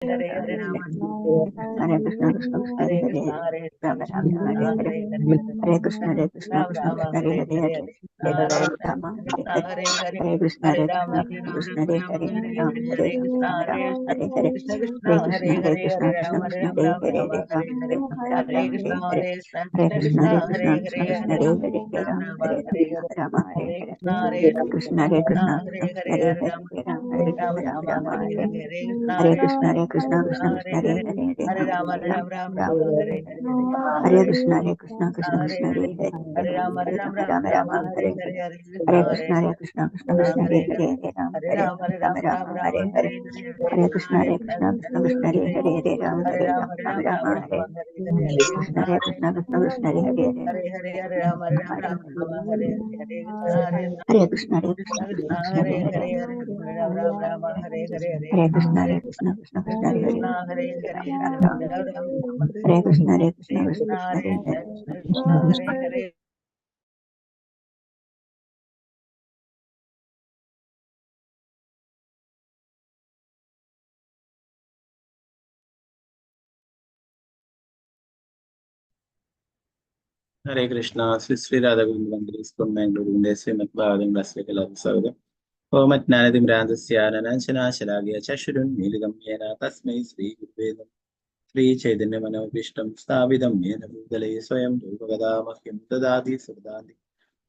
Hare Hare Rama Hare Krishna Krishna Krishna Hare Hare Rama Rama Hare Hare Hare Krishna Krishna Krishna Hare Hare Hare Hare Rama Hare Hare Hare Krishna Krishna Krishna Hare Hare Rama Hare Rama Rama Hare Hare Hare Krishna Krishna Krishna Krishna Hare Hare Rama Hare Rama Rama Hare Hare Hare Krishna Krishna Krishna Krishna Hare Hare Rama Hare Rama Rama Hare Hare Hare Krishna Krishna Krishna Krishna Hare Hare Rama Hare Rama Rama Hare Hare Hare Krishna Krishna Krishna Krishna Hare Hare Hare Rama Rama Hare Ram Rama Ram Rama Rama Hare Hare Hare Hare Krishna Krishna Krishna Hare Krishna Hare Hare Hare Hare Rama Hare Ram Rama Ram Rama Rama Rama Hare Hare Hare Hare Hare Krishna Hare Hare Krishna Krishna Krishna Krishna Hare Hare Hare Hare Rama Hare Hare Rama Rama Ram Rama Ram Hare Rama Hare Hare Hare Hare Hare Krishna Krishna Krishna Krishna Hare Hare Rama Hare Hare Rama Rama Ram Rama Ram Rama Rama Hare Hare Hare Krishna Krishna Hare Krishna Krishna Krishna Hare Hare Hare Hare Hare Rama Ram Ram Rama Hare Hare Krishna Hare Hare Krishna Krishna Krishna Krishna Krishna Hare Hare Hare Hare Hare Ram Ram Rama Hare Hare Hare Hare Krishna Krishna Hare Krishna Krishna Krishna Krishna Hare Hare Krishna Hare Hare Rama Hare Rama Ram Ram Rama Hare Hare Krishna Krishna Hare Krishna Krishna Krishna Hare Hare Hare Krishna Krishna Krishna Hare Krishna Hare ഹരേ Krishna. Shri രാധാഗോവിന്ദ Mandir school ബാംഗ്ലൂരിന്റെ Shrimad Bhagavatam ക്ലാസ്സിലേക്ക് എല്ലാവർക്കും സ്വാഗതം. ഓമജ്ഞാനതിമ്രാന്തസ്യാനനാശനാശലാകിയ ചക്ഷുരുന്മീലിതം യേന തസ്മൈ ശ്രീ ഗുരുവേ നമഃ. ശ്രീ ചൈതന്യ മനോഭീഷ്ടം സ്ഥാപിതം യേന ഭൂതലേ സ്വയം രൂപകഥാ മഹ്യം ദദാതി സുദാതി.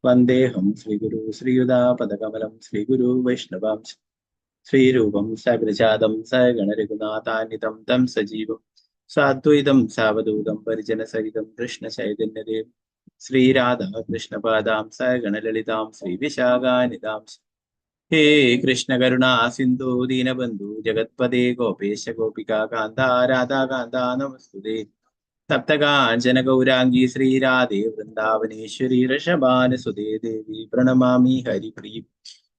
വന്ദേഹം ശ്രീഗുരു ശ്രീയുതാപദകമലം ശ്രീഗുരു വൈഷ്ണവാംശ ശ്രീരൂപം സഗ്രജാതം സഗണരഘുനാഥാന്വിതം തം സജീവം സാദ്വൈതം സാവധൂതം പരിജനസഹിതം കൃഷ്ണ ചൈതന്യദേവം ശ്രീരാധാ കൃഷ്ണപാദാം സഗണലളിതാം ശ്രീവിശാഖാനിതാം. ഹേ കൃഷ്ണ കരുണാ സിന്ധു ദീനബന്ധു ജഗത്പദേ ഗോപേശ ഗോപികാ കാന്ത രാധാകാന്ത നമസ്തുതേ. സപ്തകാഞ്ചന ഗൗരാംഗീ ശ്രീരാധേ വൃന്ദാവനേശ്വരി ഋഷഭാനുസുതേ ദേവി പ്രണമാമി ഹരിപ്രിയ.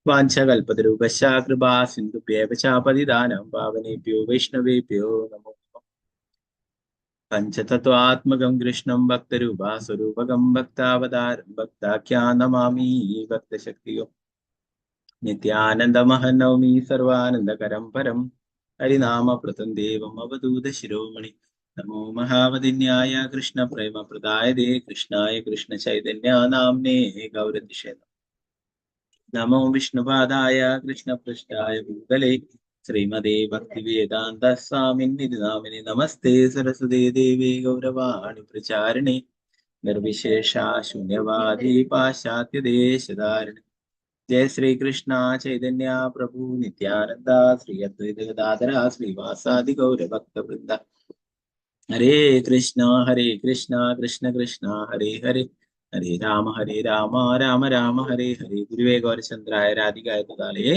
വാഞ്ചകൽപതരൂപശ്ച കൃപാ സിന്ധുഭ്യേവ ച പതിതാനം പാവനേഭ്യോ വൈഷ്ണവേഭ്യോ നമോ. പഞ്ചതത്വാത്മകം കൃഷ്ണം ഭക്തരൂപാസ്വരൂപകം ഭക്താവതാരം ഭക്താഖ്യാൻ നമാമി ഭക്തശക്തിയോ. നിത്യാനന്ദമഹം നൗമി സർവാനന്ദകരം പരം ഹരിനാമപ്രദം ദേവം അവധൂത ശിരോമണി. നമോ മഹാവതിന്യായ കൃഷ്ണ പ്രേമപ്രദായതേ കൃഷ്ണായ കൃഷ്ണ ചൈതന്യ നാംനേ ഗൗരതിഷേ. നമോ വിഷ്ണുപാദായ കൃഷ്ണപൃഷ്ഠായ ഭൂതലേ ശ്രീമതേ ഭക്തിവേദാന്ത സ്വാമിന്നിധി നാമിനി. നമസ്തേ സരസ്വതേ ദേവി ഗൗരവാണി പ്രചാരിണി നിർവിശേഷ ശൂന്യവാദി പാശ്ചാത്യദേശധാരിണി. ജയ ശ്രീകൃഷ്ണ ചൈതന്യ പ്രഭു നിത്യാനന്ദ ശ്രീ അദ്വൈത ഗദാധര ശ്രീവാസാദി ഗൗരഭക്തവൃന്ദ. ഹരേ കൃഷ്ണ കൃഷ്ണ കൃഷ്ണ ഹരേ ഹരേ ഹരേ രാമ രാമ രാമ ഹരേ ഹരേ. ഗുരുവേ ഗൗരചന്ദ്രായ രാധികായ തദാലയേ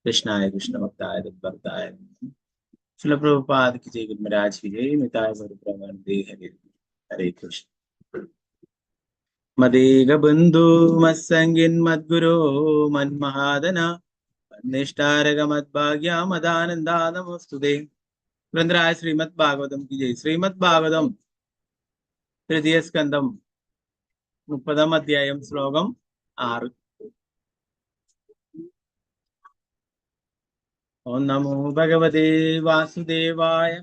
കൃഷ്ണായ കൃഷ്ണഭക്തായ തദ്ഭക്തായ. ശ്രീല പ്രഭുപാദ കി ജയ്. ഗുരു മഹാരാജ് കി ജയ്. മിതായ ഗൗരപ്രമാനന്ദേ ഹരേ ഹരേ കൃഷ്ണ. മദേക ബന്ധു മത്സംഗിൻ മദ്ഗുരോ മന്മഹാദന നിഷ്ഠാരക മദ്ഭാഗ്യ മദാനന്ദ നമോസ്തുതേ. ഗ്രന്ഥരായ ശ്രീമദ് ഭാഗവതം കി ജയ്. ശ്രീമദ് ഭാഗവതം തൃതീയ സ്കന്ധം 30-ാം അധ്യായം ശ്ലോകം 6. ഓം നമോ ഭഗവതേ വാസുദേവായ.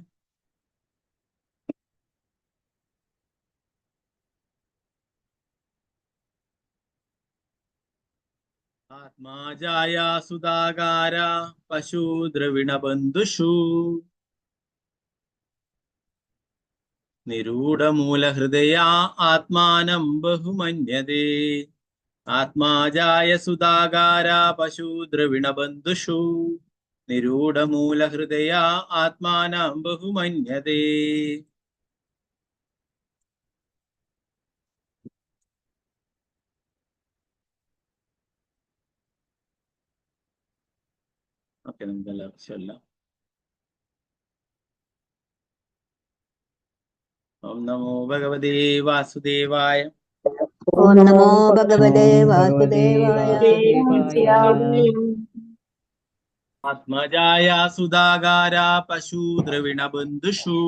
ആത്മാജായ സുധാകാര പശു ദ്രവിണ ബന്ധുഷു നിരൂഢമൂലഹൃദയാ ആത്മാനം ബഹുമന്യതേ. ആത്മാജായ സുധാകാര പശു ദ്രവിണ ബന്ധുഷു നിരൂഢമൂലഹൃദയാ ആത്മാനം ബഹുമന്യതേ. ഓക്കെ, നമുക്ക് എല്ലാവർക്കും ചൊല്ലാം. ഓം നമോ ഭഗവതേ വാസുദേവായ. ഓം നമോ ഭഗവതേ വാസുദേവായ. ആത്മജായ സുധാകാര പശു ദ്രവിണ ബന്ധുഷു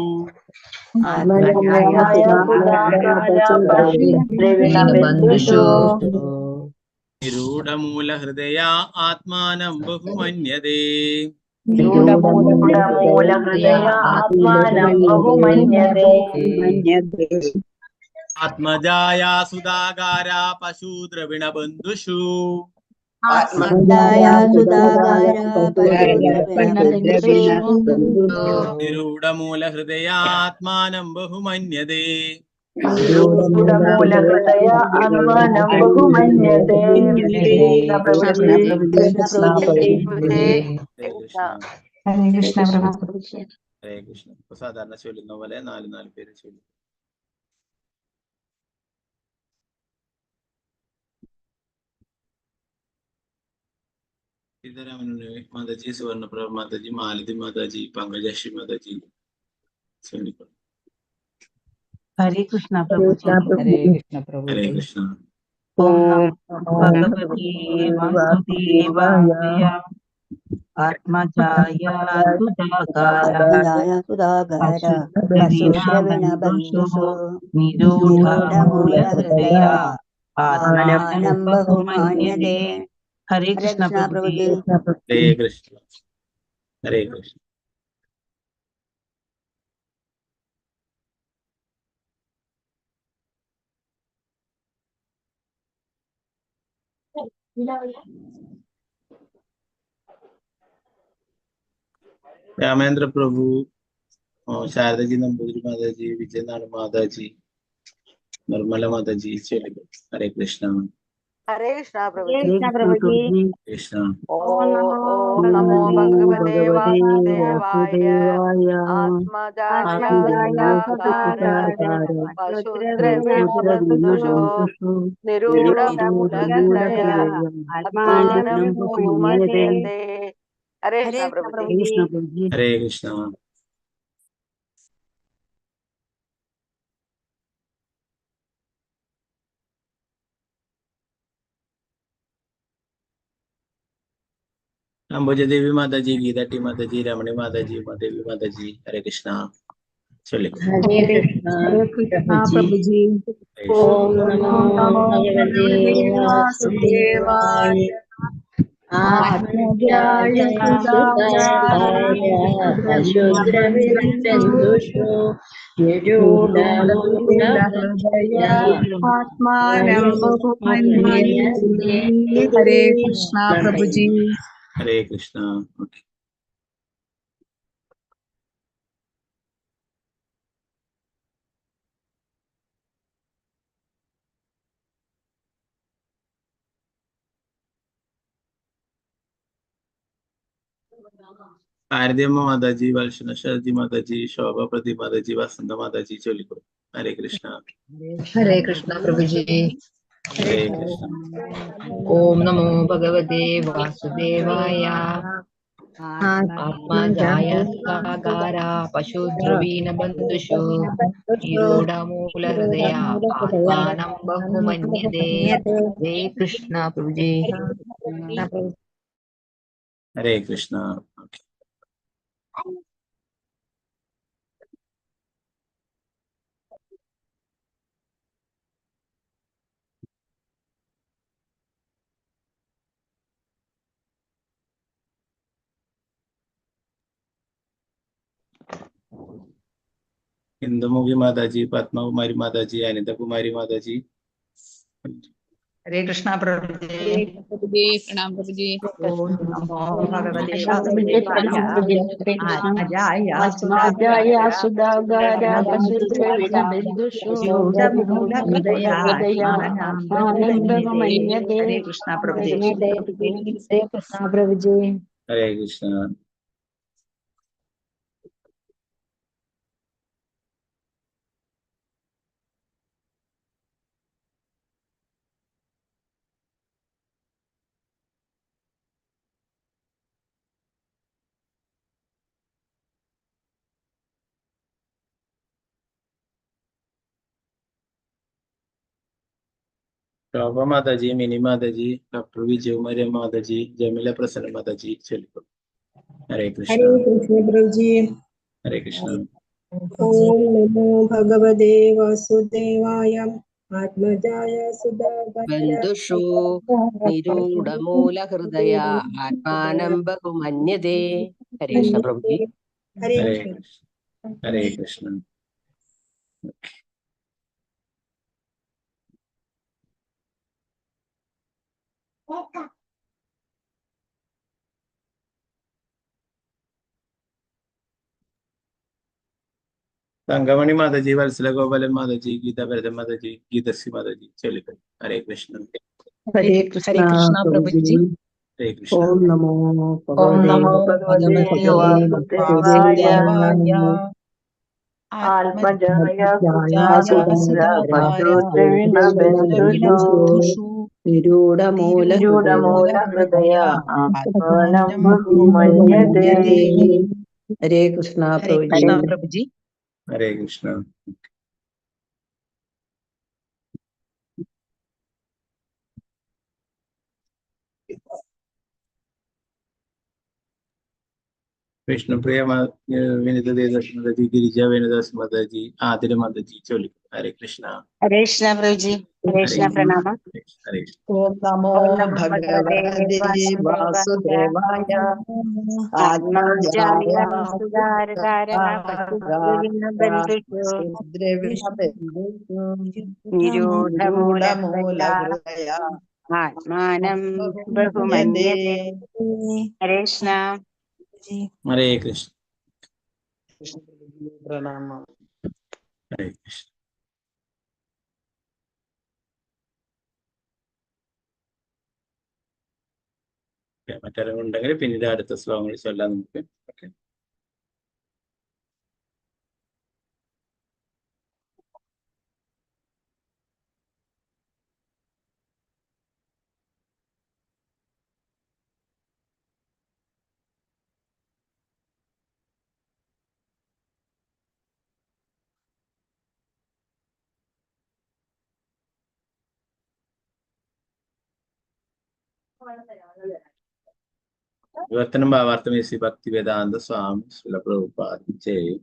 നിരൂഢമൂലഹൃദയാ ആത്മാനം ബഹുമന്യതേ. നിരൂഢമൂലഹൃദയ ആത്മാനം ബഹുമന്യതേ. ആത്മജായാ സുധാകാര പശു ദ്രവിണ ബന്ധുഷു നിരൂഢമൂലഹൃദയാത്മാനം ബഹുമന്യതേ. നിരൂഢമൂലഹൃദയ ആത്മാനം ബഹുമന്യതേ. ഹരേ കൃഷ്ണ പ്രഭുജി. ഹരേ കൃഷ്ണ. സാധാരണ ചൊല്ലുന്ന പോലെ 4 പേര് ചൊല്ലും. सीतारामन माताजी, सुवर्णप्रभा माताजी, मालती माताजी, पंकजाक्षी माताजी. हरे कृष्ण प्रभु जी। हरे कृष्ण प्रभु हरे जी। कृष्ण। ओम नमो भगवते वासुदेवाय आत्मजाय सुधाकाराय पशुद्रविणबन्धुषु निरूढमूलहृदया आत्मानं बहुमन्यते। हरे कृष्ण प्रभु जी। हरे कृष्ण। हरे कृष्ण। रामेंद्र प्रभु, शारदा जी नंबूदिरी माता जी, विजयनारायण माता जी, निर्मला माता जी चलिए। हरे कृष्ण। हरे कृष्ण प्रभु जी। कृष्ण। ओम नमो भगवते वासुदेवाय आत्मजाय सुधाकाराय पशुद्रविणबन्धुषु निरूढमूलहृदया आत्मानं बहुमन्यते। हरे कृष्ण प्रभु जी। हरे कृष्ण। अंबुजा देवी माता जी, गीता टी माता जी, रमणी माता जी, उमा देवी माता जी। हरे कृष्णा। चलिए। हरे कृष्ण प्रभु जी। ओम नमो भगवते वासुदेवाय आत्मजाय सुधाकाराय पशुद्रविणबन्धुषु निरूढमूलहृदया आत्मानं बहुमन्यते। हरे कृष्ण प्रभु जी। हरे कृष्णा। ओके। आरतीअम्मा माता जी, वल्शनशा जी माता जी, शोभा प्रदीप माता जी, वसंत माता जी चलिए। हरे कृष्णा। हरे कृष्ण प्रभु जी। हरे कृष्णा। ओम नमो भगवते वासुदेवाय आत्मजाय सुधाकारा पशुद्रवीणबन्धुषु निरूढमूलहृदया आत्मानं बहुमन्यते। हरे कृष्ण प्रभु जी। हरे कृष्णा। ओके। इंदुमुखी माता जी, पद्मा कुमारी माता जी, अनिता कुमारी माता जी। हरे कृष्ण प्रभु जी। प्रणाम प्रभु जी। ओम नमो भगवते प्रणाम प्रभु जी। हरे कृष्ण। आत्मजाय आत्मजाय सुधाकारा पशुद्रविणबन्धुषु निरूढमूलहृदया आत्मानं बहुमन्यते। हरे कृष्ण प्रभु जी। हरे कृष्ण प्रभु जी। हरे कृष्णा। शोभा माता जी, मिनी माता जी, डॉक्टर विजय उमर माता जी, जमीला प्रसन्न माता जी चलिए। हरे कृष्णा। हरे कृष्ण प्रभु जी। हरे कृष्णा। ओम नमो भगवते वासुदेवाय आत्मजाय बन्धुषु निरूढमूलहृदया आत्मानं बहुमन्यते। ഹരേ കൃഷ്ണ പ്രഭുജി. ഹരേ ഹരേ കൃഷ്ണ. കൃഷ്ണ. ഹരേ കൃഷ്ണ. തങ്കമണി മാതാജി, വത്സല ഗോപാലൻ മാതാജി, ഗീത ഭരതൻ മാതാജി, ഗീതശ്രീ മാതാജി ചൊല്ലിക്കും. ഹരേ കൃഷ്ണ. ഹരേ ഹരേ കൃഷ്ണ കൃഷ്ണ പ്രഭുജി. പ്രഭുജി. ഹരേ കൃഷ്ണ. ഓം നമോ ഓം നമോ ഭഗവതേ ഭഗവതേ വാസുദേവായ ആത്മജായ കുജായ പശുദ്രവിണ ബന്ധുഷു നിരൂഢമൂല ഹൃദയ ആത്മാനം ബഹുമന്യതേ. ഹരേ കൃഷ്ണ ഹരേ പ്രഭുജി. കൃഷ്ണ പ്രഭുജി. ഹരേ കൃഷ്ണ. വിഷ്ണുപ്രിയ വിനിത ദേവദാസ് മാതാജി, ഗിരിജ വേണുദാസ് മാതാജി, ആതിര മാതാജി ചൊല്ലിക്കും. ഹരേ കൃഷ്ണ. ഹരേ കൃഷ്ണ പ്രഭുജി. ഹരേ കൃഷ്ണ. പ്രണാമം. ഹരേ കൃഷ്ണ. ഓം നമോ ഓം നമോ ഭഗവതേ വാസുദേവായ ആത്മജായ നിരൂഢമൂല ഹൃദയ ആത്മാനം ബഹുമന്യതേ. ഹരേ കൃഷ്ണ. ഹരേ കൃഷ്ണ. പ്രണാമം. ഹരേ കൃഷ്ണ. മറ്റാരും ഉണ്ടെങ്കിൽ പിന്നീട് അടുത്ത ശ്ലോകങ്ങൾ ചൊല്ലാൻ നമുക്ക്. ഓക്കെ. വിവർത്തനം ഭാവാർത്ഥം ശ്രീ ഭക്തി വേദാന്ത സ്വാമി ശ്രീല പ്രഭുപാദ ജയ്.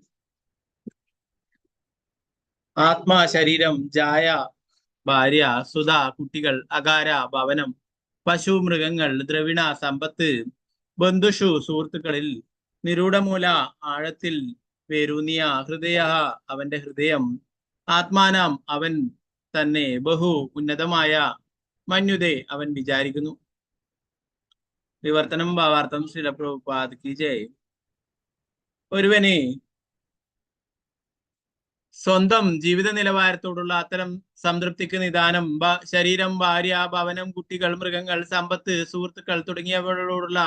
ആത്മാ, ശരീരം, ജായ, ഭാര്യ, സുധ, കുട്ടികൾ, അകാര, ഭവനം, പശു, മൃഗങ്ങൾ, ദ്രവിണ, സമ്പത്ത്, ബന്ധുഷു, സുഹൃത്തുക്കളിൽ, നിരൂഢമൂല, ആഴത്തിൽ വേരൂന്നിയ, ഹൃദയ, അവന്റെ ഹൃദയം, ആത്മാനാം, അവൻ തന്നെ, ബഹു, ഉന്നതമായ, മന്യുതേ, അവൻ വിചാരിക്കുന്നു. വിവർത്തനം ഭാവാർത്ഥം ശ്രീല പ്രഭുപാദ കി ജയ്. ഒരുവനെ സ്വന്തം ജീവിത നിലവാരത്തോടുള്ള അത്തരം സംതൃപ്തിക്ക് നിദാനം ശരീരം, ഭാര്യ, ഭവനം, കുട്ടികൾ, മൃഗങ്ങൾ, സമ്പത്ത്, സുഹൃത്തുക്കൾ തുടങ്ങിയവയോടുള്ള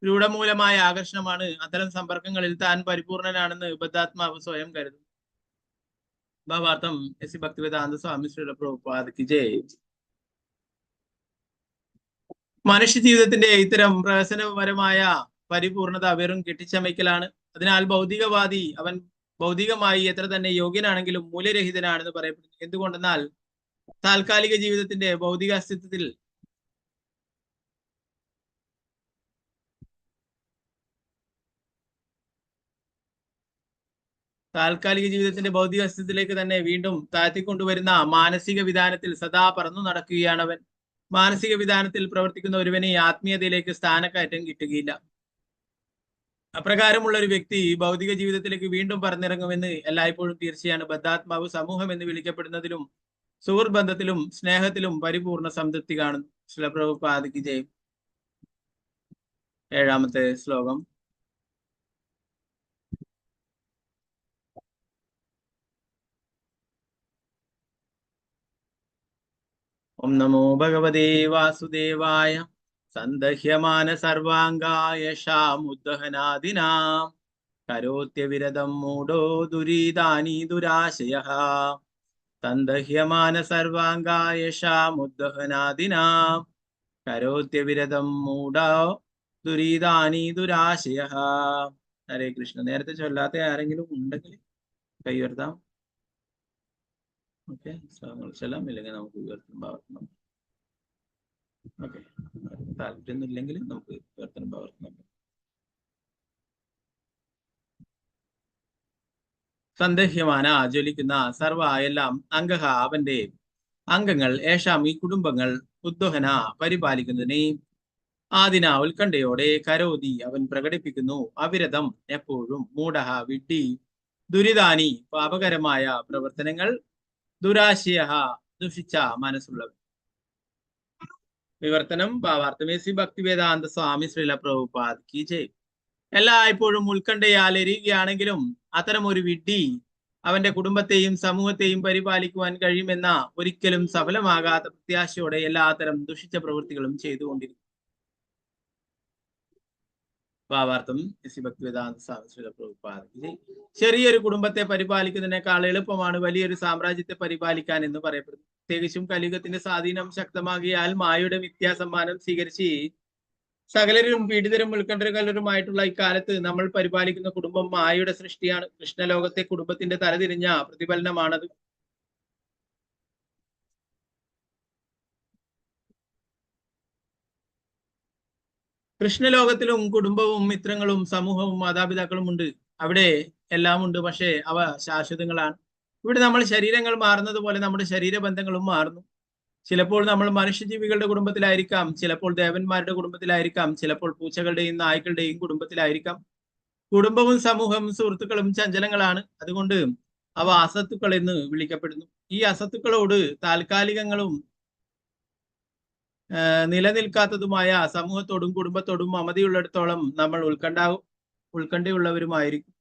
രൂഢമൂലമായ ആകർഷണമാണ്. അത്തരം സമ്പർക്കങ്ങളിൽ താൻ പരിപൂർണനാണെന്ന് ബദ്ധാത്മാവ് സ്വയം കരുതും. ഭാവാർത്ഥം ശ്രീ ഭക്തിവേദാന്ത സ്വാമി ശ്രീല പ്രഭുപാദ കി ജയ്. മനുഷ്യ ജീവിതത്തിന്റെ ഇത്തരം പ്രഹസനപരമായ പരിപൂർണത വെറും കെട്ടിച്ചമയ്ക്കലാണ്. അതിനാൽ ഭൗതികവാദി അവൻ ഭൗതികമായി എത്ര തന്നെ യോഗ്യനാണെങ്കിലും മൂല്യരഹിതനാണെന്ന് പറയപ്പെടുന്നു. എന്തുകൊണ്ടെന്നാൽ താൽക്കാലിക ജീവിതത്തിന്റെ ഭൗതിക അസ്തിത്വത്തിൽ ഭൗതിക അസ്തിത്വത്തിലേക്ക് തന്നെ വീണ്ടും താഴ്ത്തിക്കൊണ്ടുവരുന്ന മാനസിക വിധാനത്തിൽ സദാ പറന്നു നടക്കുകയാണവൻ. മാനസിക വിധാനത്തിൽ പ്രവർത്തിക്കുന്ന ഒരുവനെ ആത്മീയതയിലേക്ക് സ്ഥാനക്കയറ്റം കിട്ടുകയില്ല. അപ്രകാരമുള്ള ഒരു വ്യക്തി ഭൗതിക ജീവിതത്തിലേക്ക് വീണ്ടും പറന്നിറങ്ങുമെന്ന് എല്ലായ്പ്പോഴും തീർച്ചയാണ്. ബദ്ധാത്മാവ് സമൂഹം എന്ന് വിളിക്കപ്പെടുന്നതിലും സുഹൃത്ത് ബന്ധത്തിലും സ്നേഹത്തിലും പരിപൂർണ സംതൃപ്തി കാണുന്നു. ശ്രീല പ്രഭുപാദ കി ജയ്. 7ാമത്തെ ശ്ലോകം. ഓം നമോ ഭഗവതേ വാസുദേവായ സന്ദഹ്യമാന സർവാംഗായ ഷാമുദ്ദഹനാദിനാ കരോത്യവിരതം മൂഢോ ദുരിതാനി ദുരാശയഃ. സന്ദഹ്യമാന സർവാംഗായ ഷാമുദ്ദഹനാദിനാ കരോത്യവിരതം മൂഢോ ദുരിതാനി ദുരാശയഃ. ഹരേ കൃഷ്ണ. നേരത്തെ ചൊല്ലാത്ത ആരെങ്കിലും ഉണ്ടെങ്കിൽ കൈ ഉയർത്താം. ഓക്കെ, ചൊല്ലാം. ഇല്ലെങ്കിൽ നമുക്ക് വിവർത്തനം ഭാവർത്തനം. ഓക്കെ, താല്പര്യം ഇല്ലെങ്കിൽ നമുക്ക് വിവർത്തനം ഭാവർത്തനം. സന്ദേഹ്യമാന ജ്വലിക്കുന്ന സർവ എല്ലാം അംഗഹ അവന്റെ അംഗങ്ങൾ, ഏഷാം ഈ കുടുംബങ്ങൾ, ഉദ്ദോഹന പരിപാലിക്കുന്നതിനെ, ആദിന ഉത്കണ്ഠയോടെ കരോതി അവൻ പ്രകടിപ്പിക്കുന്നു അവിരതം എപ്പോഴും മൂഢഹ വിഡ്ഢി ദുരിതാനി പാപകരമായ പ്രവർത്തനങ്ങൾ ദുരാശയ ദുഷിച്ച മനസ്സുള്ളവൻ. വിവർത്തനം ഭാവാർത്ഥമേസി ഭക്തിവേദാന്ത സ്വാമി ശ്രീല പ്രഭുപാദ് കി ജയ്. എല്ലായ്പ്പോഴും ഉത്കണ്ഠയാൽ എരിയുകയാണെങ്കിലും അത്തരം ഒരു വിഡ്ഢി അവന്റെ കുടുംബത്തെയും സമൂഹത്തെയും പരിപാലിക്കുവാൻ കഴിയുമെന്ന ഒരിക്കലും സഫലമാകാത്ത പ്രത്യാശയോടെ എല്ലാത്തരം ദുഷിച്ച പ്രവൃത്തികളും ചെയ്തുകൊണ്ടിരിക്കും. ഭാവാർത്ഥം ഭക്തിവേദാന്ത സ്വാമി ശ്രീല പ്രഭുപാദ് കി ജയ്. ചെറിയൊരു കുടുംബത്തെ പരിപാലിക്കുന്നതിനേക്കാൾ എളുപ്പമാണ് വലിയൊരു സാമ്രാജ്യത്തെ പരിപാലിക്കാൻ എന്ന് പറയപ്പെടുന്നു. പ്രത്യേകിച്ചും കലിയുഗത്തിന്റെ സ്വാധീനം ശക്തമാകിയാൽ മായയുടെ മിഥ്യാസമ്മാനം സ്വീകരിച്ച് സകലരും പീഡിതരും ഉത്കണ്ഠകലരുമായിട്ടുള്ള ഇക്കാലത്ത് നമ്മൾ പരിപാലിക്കുന്ന കുടുംബം മായയുടെ സൃഷ്ടിയാണ്. കൃഷ്ണലോകത്തെ കുടുംബത്തിന്റെ തലതിരിഞ്ഞ പ്രതിഫലനമാണത്. കൃഷ്ണലോകത്തിലും കുടുംബവും മിത്രങ്ങളും സമൂഹവും മാതാപിതാക്കളും ഉണ്ട്. അവിടെ എല്ലാം ഉണ്ട്. പക്ഷേ അവ ശാശ്വതങ്ങളാണ്. ഇവിടെ നമ്മൾ ശരീരങ്ങൾ മാറുന്നത് പോലെ നമ്മുടെ ശരീരബന്ധങ്ങളും മാറുന്നു. ചിലപ്പോൾ നമ്മൾ മനുഷ്യജീവികളുടെ കുടുംബത്തിലായിരിക്കാം, ചിലപ്പോൾ ദേവന്മാരുടെ കുടുംബത്തിലായിരിക്കാം, ചിലപ്പോൾ പൂച്ചകളുടെയും നായ്ക്കളുടെയും കുടുംബത്തിലായിരിക്കാം. കുടുംബവും സമൂഹവും സുഹൃത്തുക്കളും ചഞ്ചലങ്ങളാണ്. അതുകൊണ്ട് അവ അസത്തുക്കൾ എന്ന് വിളിക്കപ്പെടുന്നു. ഈ അസത്തുക്കളോട് താൽക്കാലികങ്ങളും നിലനിൽക്കാത്തതുമായ സമൂഹത്തോടും കുടുംബത്തോടും മമതിയുള്ളിടത്തോളം നമ്മൾ ഉത്കണ്ഠയുള്ളവരുമായിരിക്കും.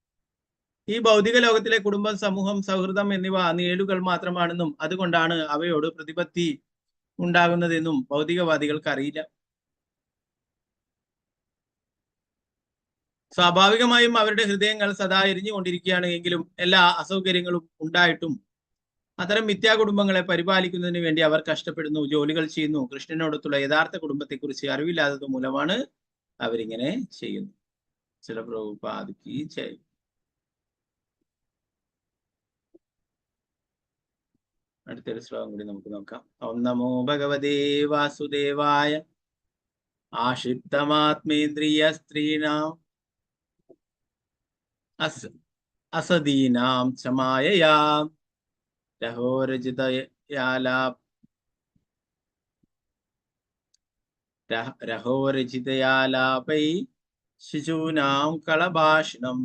ഈ ഭൗതിക ലോകത്തിലെ കുടുംബം, സമൂഹം, സൗഹൃദം എന്നിവ നിഴലുകൾ മാത്രമാണെന്നും അതുകൊണ്ടാണ് അവയോട് പ്രതിപത്തി ഉണ്ടാകുന്നതെന്നും ഭൗതികവാദികൾക്ക് അറിയില്ല. സ്വാഭാവികമായും അവരുടെ ഹൃദയങ്ങൾ സദാ എരിഞ്ഞുകൊണ്ടിരിക്കുകയാണ്. എങ്കിലും എല്ലാ അസൗകര്യങ്ങളും ഉണ്ടായിട്ടും അത്തരം മിഥ്യാ കുടുംബങ്ങളെ പരിപാലിക്കുന്നതിന് വേണ്ടി അവർ കഷ്ടപ്പെടുന്നു, ജോലികൾ ചെയ്യുന്നു. കൃഷ്ണനോടൊത്തുള്ള യഥാർത്ഥ കുടുംബത്തെക്കുറിച്ച് അറിവില്ലാത്തത് മൂലമാണ് അവരിങ്ങനെ ചെയ്യുന്നു. ചില പ്രഭുപാദ് കി ജയ്. അടുത്തൊരു ശ്ലോകം കൂടി നമുക്ക് നോക്കാം. ഓം നമോ ഭഗവതേ വാസുദേവായ. ആക്ഷിപ്തമാത്മേന്ദ്രിയ സ്ത്രീണാം അസദീനാം ചമായയാ രഹോരജിതയാലാപൈ ശിശൂനാം കളഭാഷണം.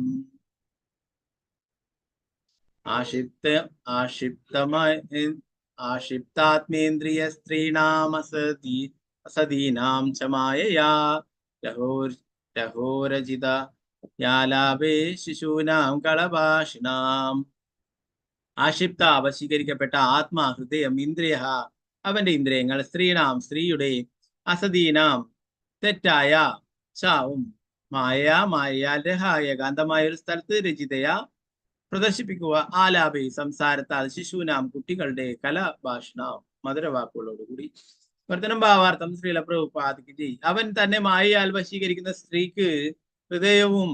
ആക്ഷിപ്താത്മേന്ദ്രിയ സ്ത്രീണാം അസദീനാം ചമായയാ രഹോരജിതയാലാപൈ ശിശൂനാം കളഭാഷണം. ആക്ഷിപ്ത വശീകരിക്കപ്പെട്ട ആത്മാ, ഹൃദയം, ഇന്ദ്രിയ അവന്റെ ഇന്ദ്രിയങ്ങൾ, സ്ത്രീണാം സ്ത്രീയുടെ, അസദീനാം തെറ്റായ, ചാവും, മായയാൽ രഹായ ഏകാന്തമായ ഒരു സ്ഥലത്ത്, രചിതയ പ്രദർശിപ്പിക്കുക, ആലാപേ സംസാരത്താൽ, ശിശൂനാം കുട്ടികളുടെ, കലാഭാഷണ മധുരവാക്കുകളോടുകൂടി. വർത്തനം ഭാവാർത്ഥം ശ്രീല പ്രഭുപാദ് കി ജയ്. അവൻ തന്നെ മായയാൽ വശീകരിക്കുന്ന സ്ത്രീക്ക് ഹൃദയവും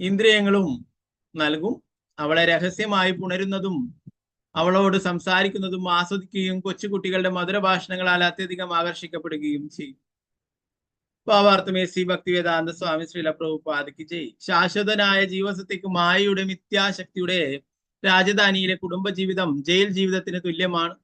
ഇന്ദ്രിയങ്ങളും നൽകും. അവളെ രഹസ്യമായി പുണരുന്നതും അവളോട് സംസാരിക്കുന്നതും ആസ്വദിക്കുകയും കൊച്ചുകുട്ടികളുടെ മധുരഭാഷണങ്ങളാൽ അത്യധികം ആകർഷിക്കപ്പെടുകയും ചെയ്യും. ഭാവാർത്ഥമേസി ഭക്തിവേദാന്ത സ്വാമി ശ്രീല പ്രഭുപാദ് കി ജയ്. ശാശ്വതനായ ജീവസത്തയ്ക്ക് മായയുടെ മിഥ്യാശക്തിയുടെ രാജധാനിയിലെ കുടുംബജീവിതം ജയിൽ ജീവിതത്തിന് തുല്യമാണ്.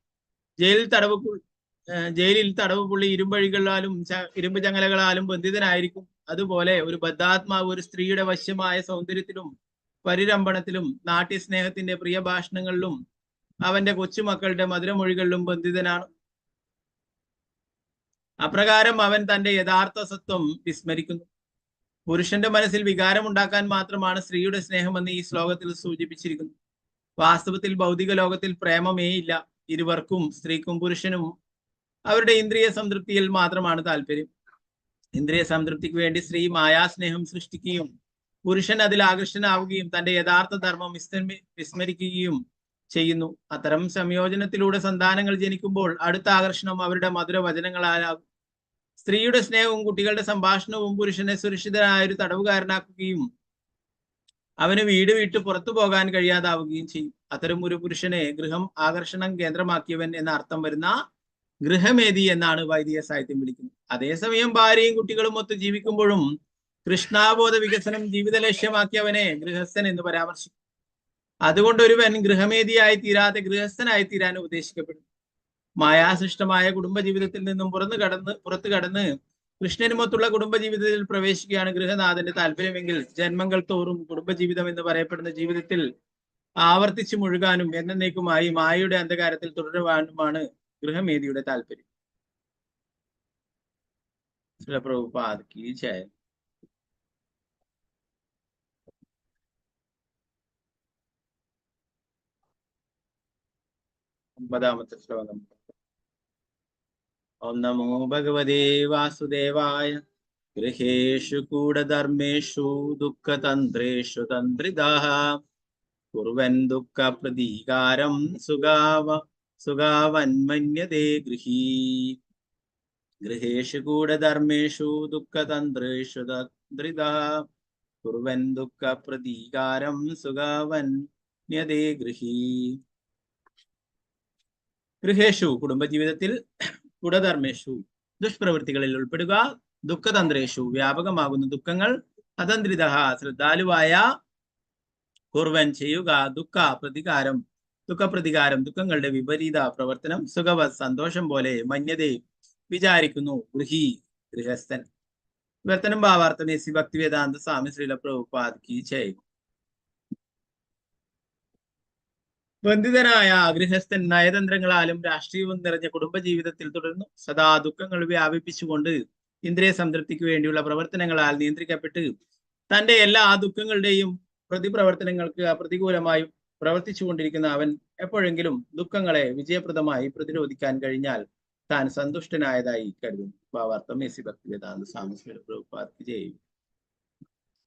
ജയിലിൽ തടവുപുള്ളി ഇരുമ്പഴികളാലും ഇരുമ്പ് ചങ്ങലകളാലും ബന്ധിതനായിരിക്കും. അതുപോലെ ഒരു ബദ്ധാത്മാവ് ഒരു സ്ത്രീയുടെ വശ്യമായ സൗന്ദര്യത്തിലും പരിരംഭണത്തിലും നാട്യസ്നേഹത്തിന്റെ പ്രിയ ഭാഷണങ്ങളിലും അവന്റെ കൊച്ചുമക്കളുടെ മധുരമൊഴികളിലും ബന്ധിതനാണ്. അപ്രകാരം അവൻ തന്റെ യഥാർത്ഥ സത്വം വിസ്മരിക്കുന്നു. പുരുഷന്റെ മനസ്സിൽ വികാരമുണ്ടാക്കാൻ മാത്രമാണ് സ്ത്രീയുടെ സ്നേഹമെന്ന് ഈ ശ്ലോകത്തിൽ സൂചിപ്പിച്ചിരിക്കുന്നു. വാസ്തവത്തിൽ ഭൗതിക ലോകത്തിൽ പ്രേമമേ ഇല്ല. ഇരുവർക്കും, സ്ത്രീക്കും പുരുഷനും, അവരുടെ ഇന്ദ്രിയ സംതൃപ്തിയിൽ മാത്രമാണ് താല്പര്യം. ഇന്ദ്രിയ സംതൃപ്തിക്ക് വേണ്ടി സ്ത്രീ മായാസ്നേഹം സൃഷ്ടിക്കുകയും പുരുഷൻ അതിൽ ആകർഷനാവുകയും തന്റെ യഥാർത്ഥ ധർമ്മം വിസ്മരിക്കുകയും ചെയ്യുന്നു. അത്തരം സംയോജനത്തിലൂടെ സന്താനങ്ങൾ ജനിക്കുമ്പോൾ അടുത്ത ആകർഷണം അവരുടെ മധുര വചനങ്ങളാലാകും. സ്ത്രീയുടെ സ്നേഹവും കുട്ടികളുടെ സംഭാഷണവും പുരുഷനെ സുരക്ഷിതനായ ഒരു തടവുകാരനാക്കുകയും അവന് വീട് വിട്ട് പുറത്തു പോകാൻ കഴിയാതാവുകയും ചെയ്യും. അത്തരം ഒരു പുരുഷനെ ഗൃഹം ആകർഷണം കേന്ദ്രമാക്കിയവൻ എന്ന അർത്ഥം വരുന്ന ഗൃഹമേധി എന്നാണ് വൈദിക സാഹിത്യം വിളിക്കുന്നത്. അതേസമയം ഭാര്യയും കുട്ടികളും ഒത്ത് ജീവിക്കുമ്പോഴും കൃഷ്ണാബോധ വികസനം ജീവിത ലക്ഷ്യമാക്കിയവനെ ഗൃഹസ്ഥൻ എന്ന് പരാമർശിക്കും. അതുകൊണ്ട് ഒരുവൻ ഗൃഹമേധിയായി തീരാതെ ഗൃഹസ്ഥനായി തീരാൻ ഉപദേശിക്കപ്പെടും. മായാസൃഷ്ടമായ കുടുംബജീവിതത്തിൽ നിന്നും പുറത്തു കടന്ന് കൃഷ്ണനുമൊത്തുള്ള കുടുംബജീവിതത്തിൽ പ്രവേശിക്കുകയാണ് ഗൃഹനാഥന്റെ താല്പര്യമെങ്കിൽ ജന്മങ്ങൾ തോറും കുടുംബജീവിതം എന്ന് പറയപ്പെടുന്ന ജീവിതത്തിൽ ആവർത്തിച്ചു മുഴുകാനും എന്നേക്കുമായി മായയുടെ അന്ധകാരത്തിൽ തുടരുവാനുമാണ് ഗൃഹമേദിയുടെ താല്പര്യം. പ്രഭുപാദ് കീ ജയ്. 9ാമത്തെ ശ്ലോകം. ഓം നമോ ഭഗവതേ വാസുദേവായ. ഗൃഹേഷു കൂടധർമ്മേഷു ദുഃഖതന്ത്രേഷു തന്ത്രിതാഃ കുർവൻ ദുഃഖ പ്രതീകാരം സുഗാവന്മന്യതേ ഗൃഹീ. ഗൃഹേഷു കൂടധർമ്മേഷു ദുഃഖതന്ത്രേഷു തന്ത്രിതാഃ കുർവൻ ദുഃഖ പ്രതീകാരം സുഗാവന്യതേ ഗൃഹീ. ഗൃഹേഷു കുടുംബജീവിതത്തിൽ, കുടധർമ്മേഷു ദുഷ്പ്രവൃത്തികളിൽ ഉൾപ്പെടുക, ദുഃഖതന്ത്രേഷു വ്യാപകമാകുന്ന ദുഃഖങ്ങൾ, അതന്ത്രിത ശ്രദ്ധാലുവായ, കുർവൻ ചെയ്യുക, ദുഃഖപ്രതികാരം ദുഃഖങ്ങളുടെ വിപരീത പ്രവർത്തനം, സുഖവ സന്തോഷം പോലെ, മന്യതേ വിചാരിക്കുന്നു, ഗൃഹി ഗൃഹസ്ഥൻ. വിവർത്തനം ഭാവാർത്ഥം എസി ഭക്തിവേദാന്ത സ്വാമി ശ്രീല പ്രഭുപാദ് കീ ജയ്. ബന്ധിതനായ ഗൃഹസ്ഥൻ നയതന്ത്രങ്ങളാലും രാഷ്ട്രീയവും നിറഞ്ഞ കുടുംബജീവിതത്തിൽ തുടർന്നു. സദാ ദുഃഖങ്ങൾ വ്യാപിപ്പിച്ചുകൊണ്ട് ഇന്ദ്രിയ സംതൃപ്തിക്ക് വേണ്ടിയുള്ള പ്രവർത്തനങ്ങളാൽ നിയന്ത്രിക്കപ്പെട്ട് തന്റെ എല്ലാ ദുഃഖങ്ങളുടെയും പ്രതിപ്രവർത്തനങ്ങൾക്ക് പ്രതികൂലമായി പ്രവർത്തിച്ചുകൊണ്ടിരിക്കുന്ന അവൻ എപ്പോഴെങ്കിലും ദുഃഖങ്ങളെ വിജയപ്രദമായി പ്രതിരോധിക്കാൻ കഴിഞ്ഞാൽ താൻ സന്തുഷ്ടനായതായി കരുതുന്നു. ഭാവാർത്ഥം എസി ഭക്തിവേദാന്ത സ്വാമി ശ്രീല പ്രഭുപാദ് കീ ജയ്.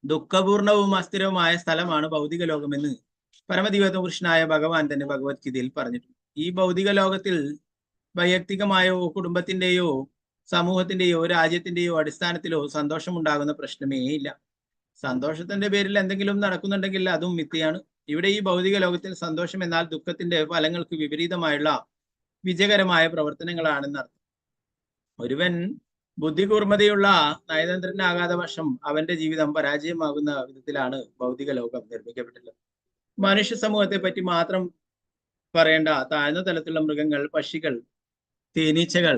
ദുഃഖപൂർണവും അസ്ഥിരവുമായ സ്ഥലമാണ് ഭൗതിക ലോകമെന്ന് പരമദിവ്യപുരുഷനായ ഭഗവാൻ തന്നെ ഭഗവത്ഗീതയിൽ പറഞ്ഞിട്ടുണ്ട്. ഈ ഭൗതിക ലോകത്തിൽ വൈയക്തികമായോ കുടുംബത്തിന്റെയോ സമൂഹത്തിന്റെയോ രാജ്യത്തിന്റെയോ അടിസ്ഥാനത്തിലോ സന്തോഷമുണ്ടാകുന്ന പ്രശ്നമേ ഇല്ല. സന്തോഷത്തിന്റെ പേരിൽ എന്തെങ്കിലും നടക്കുന്നുണ്ടെങ്കിൽ അതും മിഥ്യയാണ്. ഇവിടെ ഈ ഭൗതിക ലോകത്തിൽ സന്തോഷം എന്നാൽ ദുഃഖത്തിന്റെ ഫലങ്ങൾക്ക് വിപരീതമായുള്ള വിജയകരമായ പ്രവർത്തനങ്ങളാണെന്നർത്ഥം. ഒരുവൻ ബുദ്ധികൂർമ്മതയുള്ള നയതന്ത്രനാകാത്ത പക്ഷം അവന്റെ ജീവിതം പരാജയമാകുന്ന വിധത്തിലാണ് ഭൗതിക ലോകം നിർമ്മിക്കപ്പെട്ടിട്ടുള്ളത്. മനുഷ്യ സമൂഹത്തെ പറ്റി മാത്രം പറയേണ്ട താഴ്ന്ന തലത്തിലുള്ള മൃഗങ്ങൾ, പക്ഷികൾ, തേനീച്ചകൾ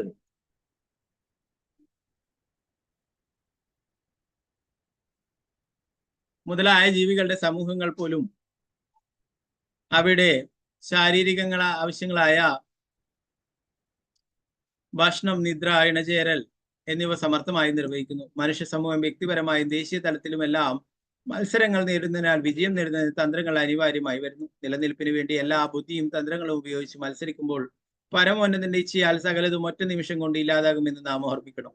മുതലായ ജീവികളുടെ സമൂഹങ്ങൾ പോലും അവിടെ ശാരീരിക ആവശ്യങ്ങളായ ഭക്ഷണം, നിദ്ര, ഇണചേരൽ എന്നിവ സമർത്ഥമായി നിർവഹിക്കുന്നു. മനുഷ്യ സമൂഹം വ്യക്തിപരമായും ദേശീയ തലത്തിലുമെല്ലാം മത്സരങ്ങൾ നേടുന്നതിനാൽ വിജയം നേടുന്നതിന് തന്ത്രങ്ങൾ അനിവാര്യമായി വരുന്നു. നിലനിൽപ്പിന് വേണ്ടി എല്ലാ ബുദ്ധിയും തന്ത്രങ്ങളും ഉപയോഗിച്ച് മത്സരിക്കുമ്പോൾ പരമോന്നതന്റെ ഇച്ഛയാൽ സകലതും ഒറ്റ നിമിഷം കൊണ്ട് ഇല്ലാതാകുമെന്ന് നാം ഓർമ്മിക്കണം.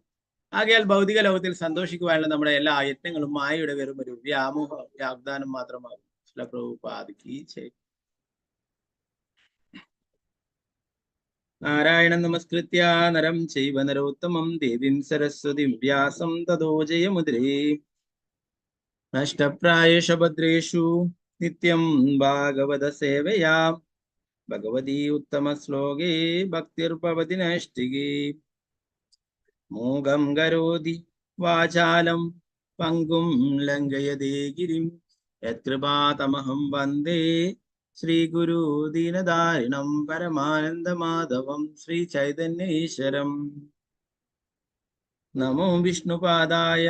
ആകയാൽ ഭൗതിക ലോകത്തിൽ സന്തോഷിക്കുവാനുള്ള നമ്മുടെ എല്ലാ യത്നങ്ങളും മായയുടെ വെറും ഒരു വ്യാമോഹ വാഗ്ദാനം മാത്രമാകും. പ്രഭുപാദ് കീ ജയ്. നാരായണം നമസ്കൃത്യ നരം ചൈവ നരോത്തമം ദേവീം സരസ്വതിം വ്യാസം തതോ ജയമുദ്രേ. നഷ്ടപ്രായേഷു ഭദ്രേഷു നിത്യം ഭാഗവത സേവയാ ഭഗവതി ഉത്തമ ശ്ലോകേ ഭക്തിർഭവതി നൈഷ്ഠികേ. മൂകം കരോതി വാചാലം പങ്കും ലംഘയതേ ഗിരിം യത്കൃപാതമഹം വന്ദേ ശ്രീഗുരു ദീനദാരിണം പരമാനന്ദമാധവം ശ്രീ ചൈതന്യേശ്വരം. നമോ വിഷ്ണുപാദായ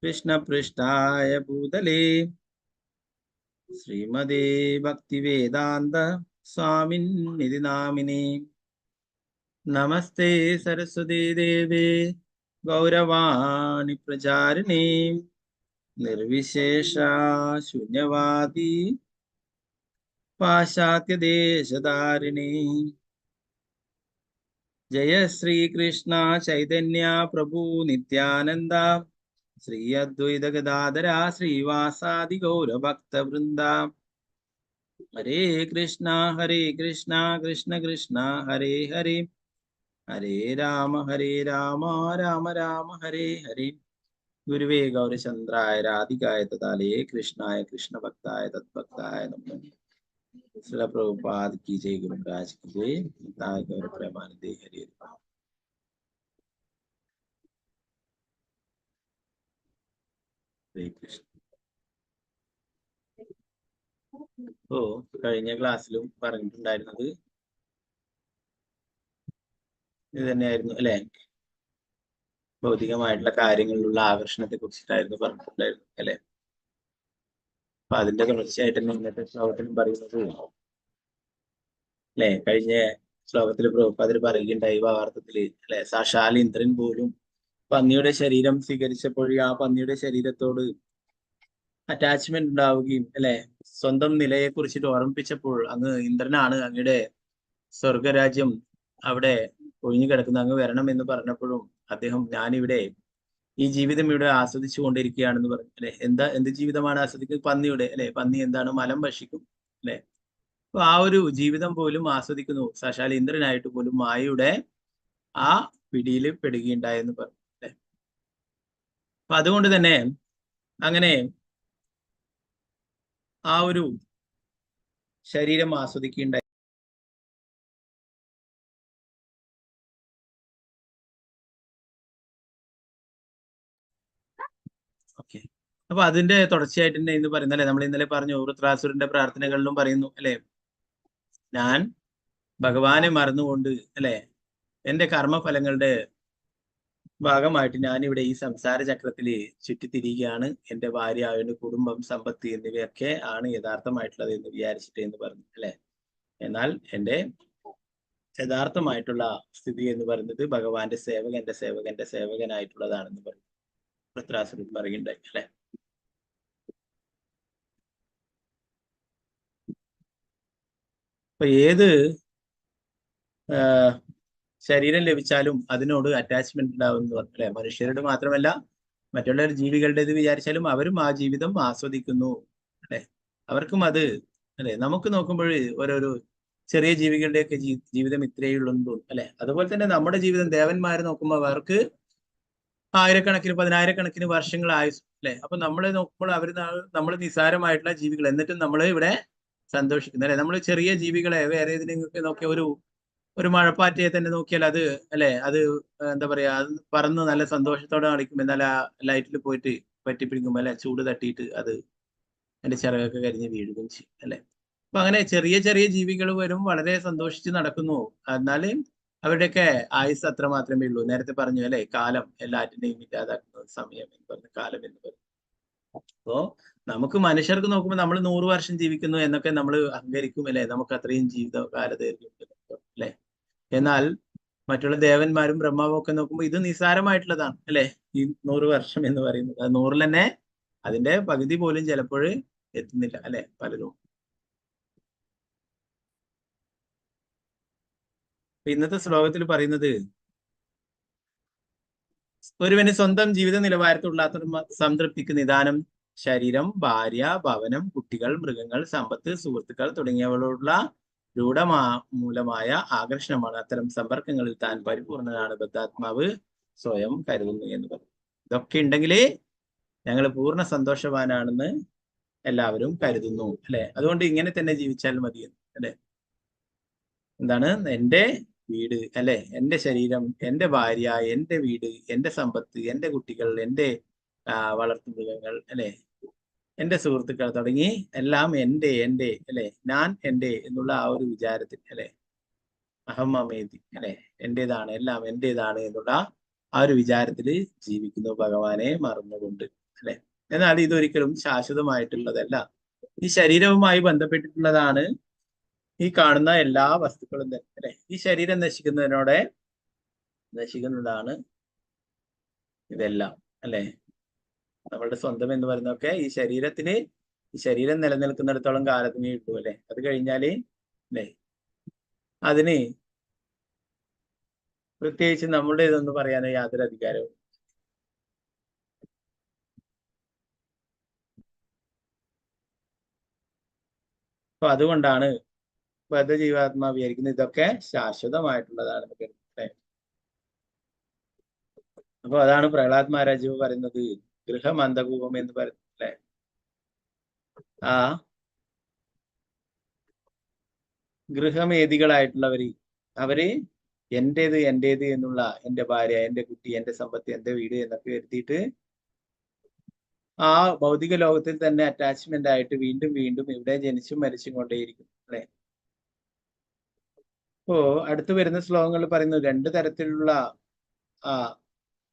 കൃഷ്ണപൃഷ്ഠായ ഭൂതലേ ശ്രീമദേ ഭക്തിവേദാന്ത സ്വാമിന്നിധി നാമിനേ. നമസ്തേ സരസ്വതീ ദേവേ ഗൗരവാണി പ്രചാരിണേ നിർവിശേഷ ശൂന്യവാദി പാശ്ചാത്യദേശധാരിണേ. ജയ ശ്രീകൃഷ്ണ ചൈതന്യ പ്രഭു നിത്യാനന്ദ ശ്രീ അദ്വൈത ഗദാധര ശ്രീവാസാദി ഗൗരഭക്തവൃന്ദ. ഹരേ കൃഷ്ണ കൃഷ്ണ കൃഷ്ണ ഹരേ ഹരേ, ഹരേ രാമ രാമ രാമ ഹരേ ഹരേ. ഗുരുവേ ഗൗരചന്ദ്രായ രാധികായ തഥാലേ കൃഷ്ണായ കൃഷ്ണഭക്തായ തദ്ഭക്തായ നമഃ. ശ്രീല പ്രഭുപാദ് കീ ജയ്. ഗുരുരാജ് കീ ജയ്. ഗൗര പ്രേമാനന്ദേ ഹരേ. കഴിഞ്ഞ ക്ലാസ്സിലും പറഞ്ഞിട്ടുണ്ടായിരുന്നത് ഇത് തന്നെയായിരുന്നു അല്ലെ, ഭൗതികമായിട്ടുള്ള കാര്യങ്ങളിലുള്ള ആകർഷണത്തെ കുറിച്ചിട്ടായിരുന്നു പറഞ്ഞിട്ടുണ്ടായിരുന്നു അല്ലെ. അപ്പൊ അതിന്റെ തുടർച്ചയായിട്ട് തന്നെ ഇന്നത്തെ ശ്ലോകത്തിലും പറയുന്നത് അല്ലെ, കഴിഞ്ഞ ശ്ലോകത്തിൽ പ്രഭുപാദർ പറയുകയുണ്ടായി ഭാവാർത്ഥത്തില് അല്ലെ, സാക്ഷാൽ ഇന്ദ്രൻ പോലും പന്നിയുടെ ശരീരം സ്വീകരിച്ചപ്പോഴേ ആ പന്നിയുടെ ശരീരത്തോട് അറ്റാച്ച്മെന്റ് ഉണ്ടാവുകയും അല്ലെ, സ്വന്തം നിലയെ കുറിച്ചിട്ട് ഓർമ്മിപ്പിച്ചപ്പോൾ അങ്ങ് ഇന്ദ്രനാണ് അങ്ങയുടെ സ്വർഗരാജ്യം അവിടെ ഒഴിഞ്ഞു കിടക്കുന്ന, അങ്ങ് വരണം എന്ന് പറഞ്ഞപ്പോഴും അദ്ദേഹം ഞാനിവിടെ ഈ ജീവിതം ഇവിടെ ആസ്വദിച്ചു കൊണ്ടിരിക്കുകയാണെന്ന് പറഞ്ഞു അല്ലെ. എന്ത് ജീവിതമാണ് ആസ്വദിക്കുന്നത്? പന്നിയുടെ അല്ലെ. പന്നി എന്താണ്? മലം ഭക്ഷിക്കും അല്ലെ. അപ്പൊ ആ ഒരു ജീവിതം പോലും ആസ്വദിക്കുന്നു. സാക്ഷാൽ ഇന്ദ്രനായിട്ട് പോലും മായയുടെ ആ പിടിയിൽ പെടുകയുണ്ടായെന്ന് പറഞ്ഞു അല്ലെ. അപ്പൊ അതുകൊണ്ട് തന്നെ അങ്ങനെ ആ ഒരു ശരീരം ആസ്വദിക്കുകയുണ്ടായി. ഓക്കെ, അപ്പൊ അതിന്റെ തുടർച്ചയായിട്ട് തന്നെ ഇന്ന് പറയുന്നത് അല്ലെ, നമ്മൾ ഇന്നലെ പറഞ്ഞു വൃത്രാസുരന്റെ പ്രാർത്ഥനകളിലും പറയുന്നു അല്ലെ, ഞാൻ ഭഗവാനെ മറന്നുകൊണ്ട് അല്ലെ എന്റെ കർമ്മഫലങ്ങളുടെ ഭാഗമായിട്ട് ഞാനിവിടെ ഈ സംസാര ചക്രത്തിൽ ചുറ്റിത്തിരിയുകയാണ്. എന്റെ ഭാര്യ, അവന്റെ കുടുംബം, സമ്പത്ത് എന്നിവയൊക്കെ ആണ് യഥാർത്ഥമായിട്ടുള്ളത് എന്ന് വിചാരിച്ചിട്ട് എന്ന് പറഞ്ഞു അല്ലെ. എന്നാൽ എന്റെ യഥാർത്ഥമായിട്ടുള്ള സ്ഥിതി എന്ന് പറയുന്നത് ഭഗവാന്റെ എന്റെ സേവകനായിട്ടുള്ളതാണെന്ന് പറയും വൃത്രാസുരൻ പറയുണ്ടായി അല്ലെ. അപ്പൊ ഏത് ശരീരം ലഭിച്ചാലും അതിനോട് അറ്റാച്ച്മെന്റ് ഉണ്ടാവുന്നു അല്ലെ. മനുഷ്യരുടെ മാത്രമല്ല മറ്റുള്ള ജീവികളുടേത് വിചാരിച്ചാലും അവരും ആ ജീവിതം ആസ്വദിക്കുന്നു അല്ലെ. അവർക്കും അത് അല്ലെ. നമുക്ക് നോക്കുമ്പോൾ ഓരോരോ ചെറിയ ജീവികളുടെയൊക്കെ ജീവിതം ഇത്രയേ ഉള്ളൂ അല്ലെ. അതുപോലെ തന്നെ നമ്മുടെ ജീവിതം ദേവന്മാരെ നോക്കുമ്പോൾ അവർക്ക് ആയിരക്കണക്കിന് 10,000-കണക്കിന് വർഷങ്ങളായി അല്ലെ. അപ്പൊ നമ്മളെ നോക്കുമ്പോൾ നമ്മൾ നിസ്സാരമായിട്ടുള്ള ജീവികൾ, എന്നിട്ടും നമ്മൾ ഇവിടെ സന്തോഷിക്കുന്നു അല്ലെ. നമ്മൾ ചെറിയ ജീവികളെ വേറെ ഏതിനെയൊക്കെ നോക്കിയ ഒരു മഴപ്പാറ്റയെ തന്നെ നോക്കിയാൽ അത് അല്ലെ, അത് എന്താ പറയാ, അത് പറന്ന് നല്ല സന്തോഷത്തോടെ കളിക്കും. എന്നാൽ ആ ലൈറ്റിൽ പോയിട്ട് പറ്റിപ്പിടിക്കുമ്പോൾ അല്ലെ ചൂട് തട്ടിയിട്ട് അത് അതിന്റെ ചിറകൊക്കെ കരിഞ്ഞ് വീഴുകയും ചെയ്യും അല്ലെ. അപ്പൊ അങ്ങനെ ചെറിയ ചെറിയ ജീവികൾ വരും വളരെ സന്തോഷിച്ച് നടക്കുന്നു. എന്നാല് അവരുടെയൊക്കെ ആയുസ് അത്ര മാത്രമേ ഉള്ളൂ. നേരത്തെ പറഞ്ഞു അല്ലെ, കാലം എല്ലാറ്റിനെയും ഇല്ലാതാക്കുന്ന സമയം എന്ന് പറഞ്ഞു, കാലം എന്ന് പറഞ്ഞു. അപ്പോ നമുക്ക് മനുഷ്യർക്ക് നോക്കുമ്പോൾ നമ്മൾ 100 വർഷം ജീവിക്കുന്നു എന്നൊക്കെ നമ്മൾ അഹങ്കരിക്കും അല്ലെ, നമുക്ക് അത്രയും ജീവിത കാലദൈർഘ്യം അല്ലെ. എന്നാൽ മറ്റുള്ള ദേവന്മാരും ബ്രഹ്മാവും ഒക്കെ നോക്കുമ്പോൾ ഇത് നിസ്സാരമായിട്ടുള്ളതാണ് അല്ലെ. ഈ 100 വർഷം എന്ന് പറയുന്നത് 100-ൽ തന്നെ അതിന്റെ പകുതി പോലും ചിലപ്പോൾ എത്തുന്നില്ല അല്ലെ പലരും. ഇന്നത്തെ ശ്ലോകത്തിൽ പറയുന്നത് ഒരുവന് സ്വന്തം ജീവിത നിലവാരത്തിലുള്ള സംതൃപ്തിക്ക് നിദാനം ശരീരം, ഭാര്യ, ഭവനം, കുട്ടികൾ, മൃഗങ്ങൾ, സമ്പത്ത്, സുഹൃത്തുക്കൾ തുടങ്ങിയവയോടുള്ള മൂലമായ ആകർഷണമാണ്. അത്തരം സമ്പർക്കങ്ങളിൽ താൻ പരിപൂർണനാണ് ബദ്ധാത്മാവ് സ്വയം കരുതുന്നു എന്ന് പറയും. ഇതൊക്കെ ഉണ്ടെങ്കിലേ ഞങ്ങൾ പൂർണ്ണ സന്തോഷവാനാണെന്ന് എല്ലാവരും കരുതുന്നു അല്ലെ. അതുകൊണ്ട് ഇങ്ങനെ തന്നെ ജീവിച്ചാൽ മതി അല്ലെ. എന്താണ്? എന്റെ വീട് അല്ലെ, എന്റെ ശരീരം, എന്റെ ഭാര്യ, എന്റെ വീട്, എന്റെ സമ്പത്ത്, എന്റെ കുട്ടികൾ, എന്റെ വളർത്തുമൃഗങ്ങൾ അല്ലെ, എന്റെ സുഹൃത്തുക്കൾ തുടങ്ങി എല്ലാം എന്റെ അല്ലെ, ഞാൻ എന്റെ എന്നുള്ള ആ ഒരു വിചാരത്തിൽ അല്ലെ, അഹമ്മേതി അല്ലെ, എന്റേതാണ്, എല്ലാം എന്റേതാണ് എന്നുള്ള ആ ഒരു വിചാരത്തിൽ ജീവിക്കുന്നു ഭഗവാനെ മറന്നുകൊണ്ട് അല്ലെ. എന്നാൽ ഇതൊരിക്കലും ശാശ്വതമായിട്ടുള്ളതല്ല. ഈ ശരീരവുമായി ബന്ധപ്പെട്ടിട്ടുള്ളതാണ് ഈ കാണുന്ന എല്ലാ വസ്തുക്കളും തന്നെ അല്ലെ. ഈ ശരീരം നശിക്കുന്നതാണ് ഇതെല്ലാം അല്ലെ. നമ്മളുടെ സ്വന്തം എന്ന് പറയുന്നതൊക്കെ ഈ ശരീരം നിലനിൽക്കുന്നിടത്തോളം കാലത്തിനേ കിട്ടൂ അല്ലെ. അത് കഴിഞ്ഞാല് അല്ലെ അതിന് പ്രത്യേകിച്ച് നമ്മുടെ ഇതൊന്നും പറയാനോ യാതൊരു അധികാരവും. അപ്പൊ അതുകൊണ്ടാണ് ബദ്ധജീവാത്മാ വിചാരിക്കുന്നത് ഇതൊക്കെ ശാശ്വതമായിട്ടുള്ളതാണെന്ന് കരുതട്ടെ. അപ്പൊ അതാണ് പ്രഹ്ലാദ് മഹാരാജ് പറയുന്നത് ഗൃഹമന്ദകൂപം എന്ന് പറയുന്നത് അല്ലെ. ആ ഗൃഹമേദികളായിട്ടുള്ളവര് അവര് എന്റേത് എന്നുള്ള എന്റെ ഭാര്യ, എന്റെ കുട്ടി, എന്റെ സമ്പത്ത്, എന്റെ വീട് എന്നൊക്കെ വരുത്തിയിട്ട് ആ ഭൗതിക ലോകത്തിൽ തന്നെ അറ്റാച്ച്മെന്റ് ആയിട്ട് വീണ്ടും വീണ്ടും ഇവിടെ ജനിച്ചും മരിച്ചും കൊണ്ടേയിരിക്കും അല്ലെ. അപ്പോ അടുത്ത് വരുന്ന ശ്ലോകങ്ങൾ പറയുന്നു 2 തരത്തിലുള്ള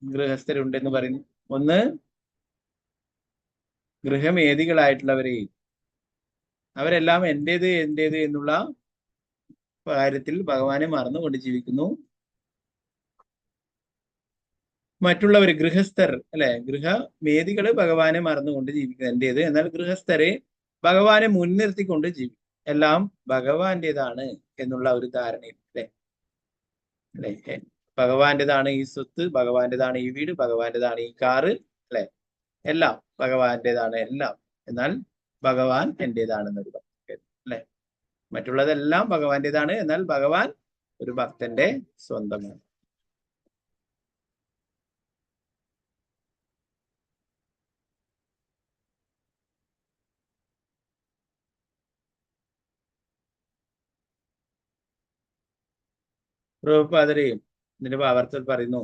ഗൃഹസ്ഥരുണ്ടെന്ന് പറയുന്നു. ഒന്ന് ഗൃഹമേധികളായിട്ടുള്ളവരെ, അവരെല്ലാം എന്റേത് എന്നുള്ള കാര്യത്തിൽ ഭഗവാനെ മറന്നുകൊണ്ട് ജീവിക്കുന്നു. മറ്റുള്ളവർ ഗൃഹസ്ഥർ അല്ലെ, ഗൃഹമേധികള് ഭഗവാനെ മറന്നുകൊണ്ട് ജീവിക്കുന്നത് എന്റേത്. എന്നാൽ ഗൃഹസ്ഥരെ ഭഗവാനെ മുൻനിർത്തിക്കൊണ്ട് ജീവിക്കും. എല്ലാം ഭഗവാന്റേതാണ് എന്നുള്ള ഒരു ധാരണയിൽ അല്ലെ, ഭഗവാന്റേതാണ് ഈ സ്വത്ത്, ഭഗവാന്റേതാണ് ഈ വീട്, ഭഗവാന്റേതാണ് ഈ കാറ് അല്ലെ, എല്ലാം ഭഗവാന്റേതാണ് എല്ലാം. എന്നാൽ ഭഗവാൻ എന്റേതാണെന്നൊരു ഭക്തൻ അല്ലെ. മറ്റുള്ളതെല്ലാം ഭഗവാന്റേതാണ്, എന്നാൽ ഭഗവാൻ ഒരു ഭക്തന്റെ സ്വന്തമാണ്. പ്രഭുപാദരെയും ഇതിന്റെ ഭാവാർത്ഥത്തിൽ പറയുന്നു,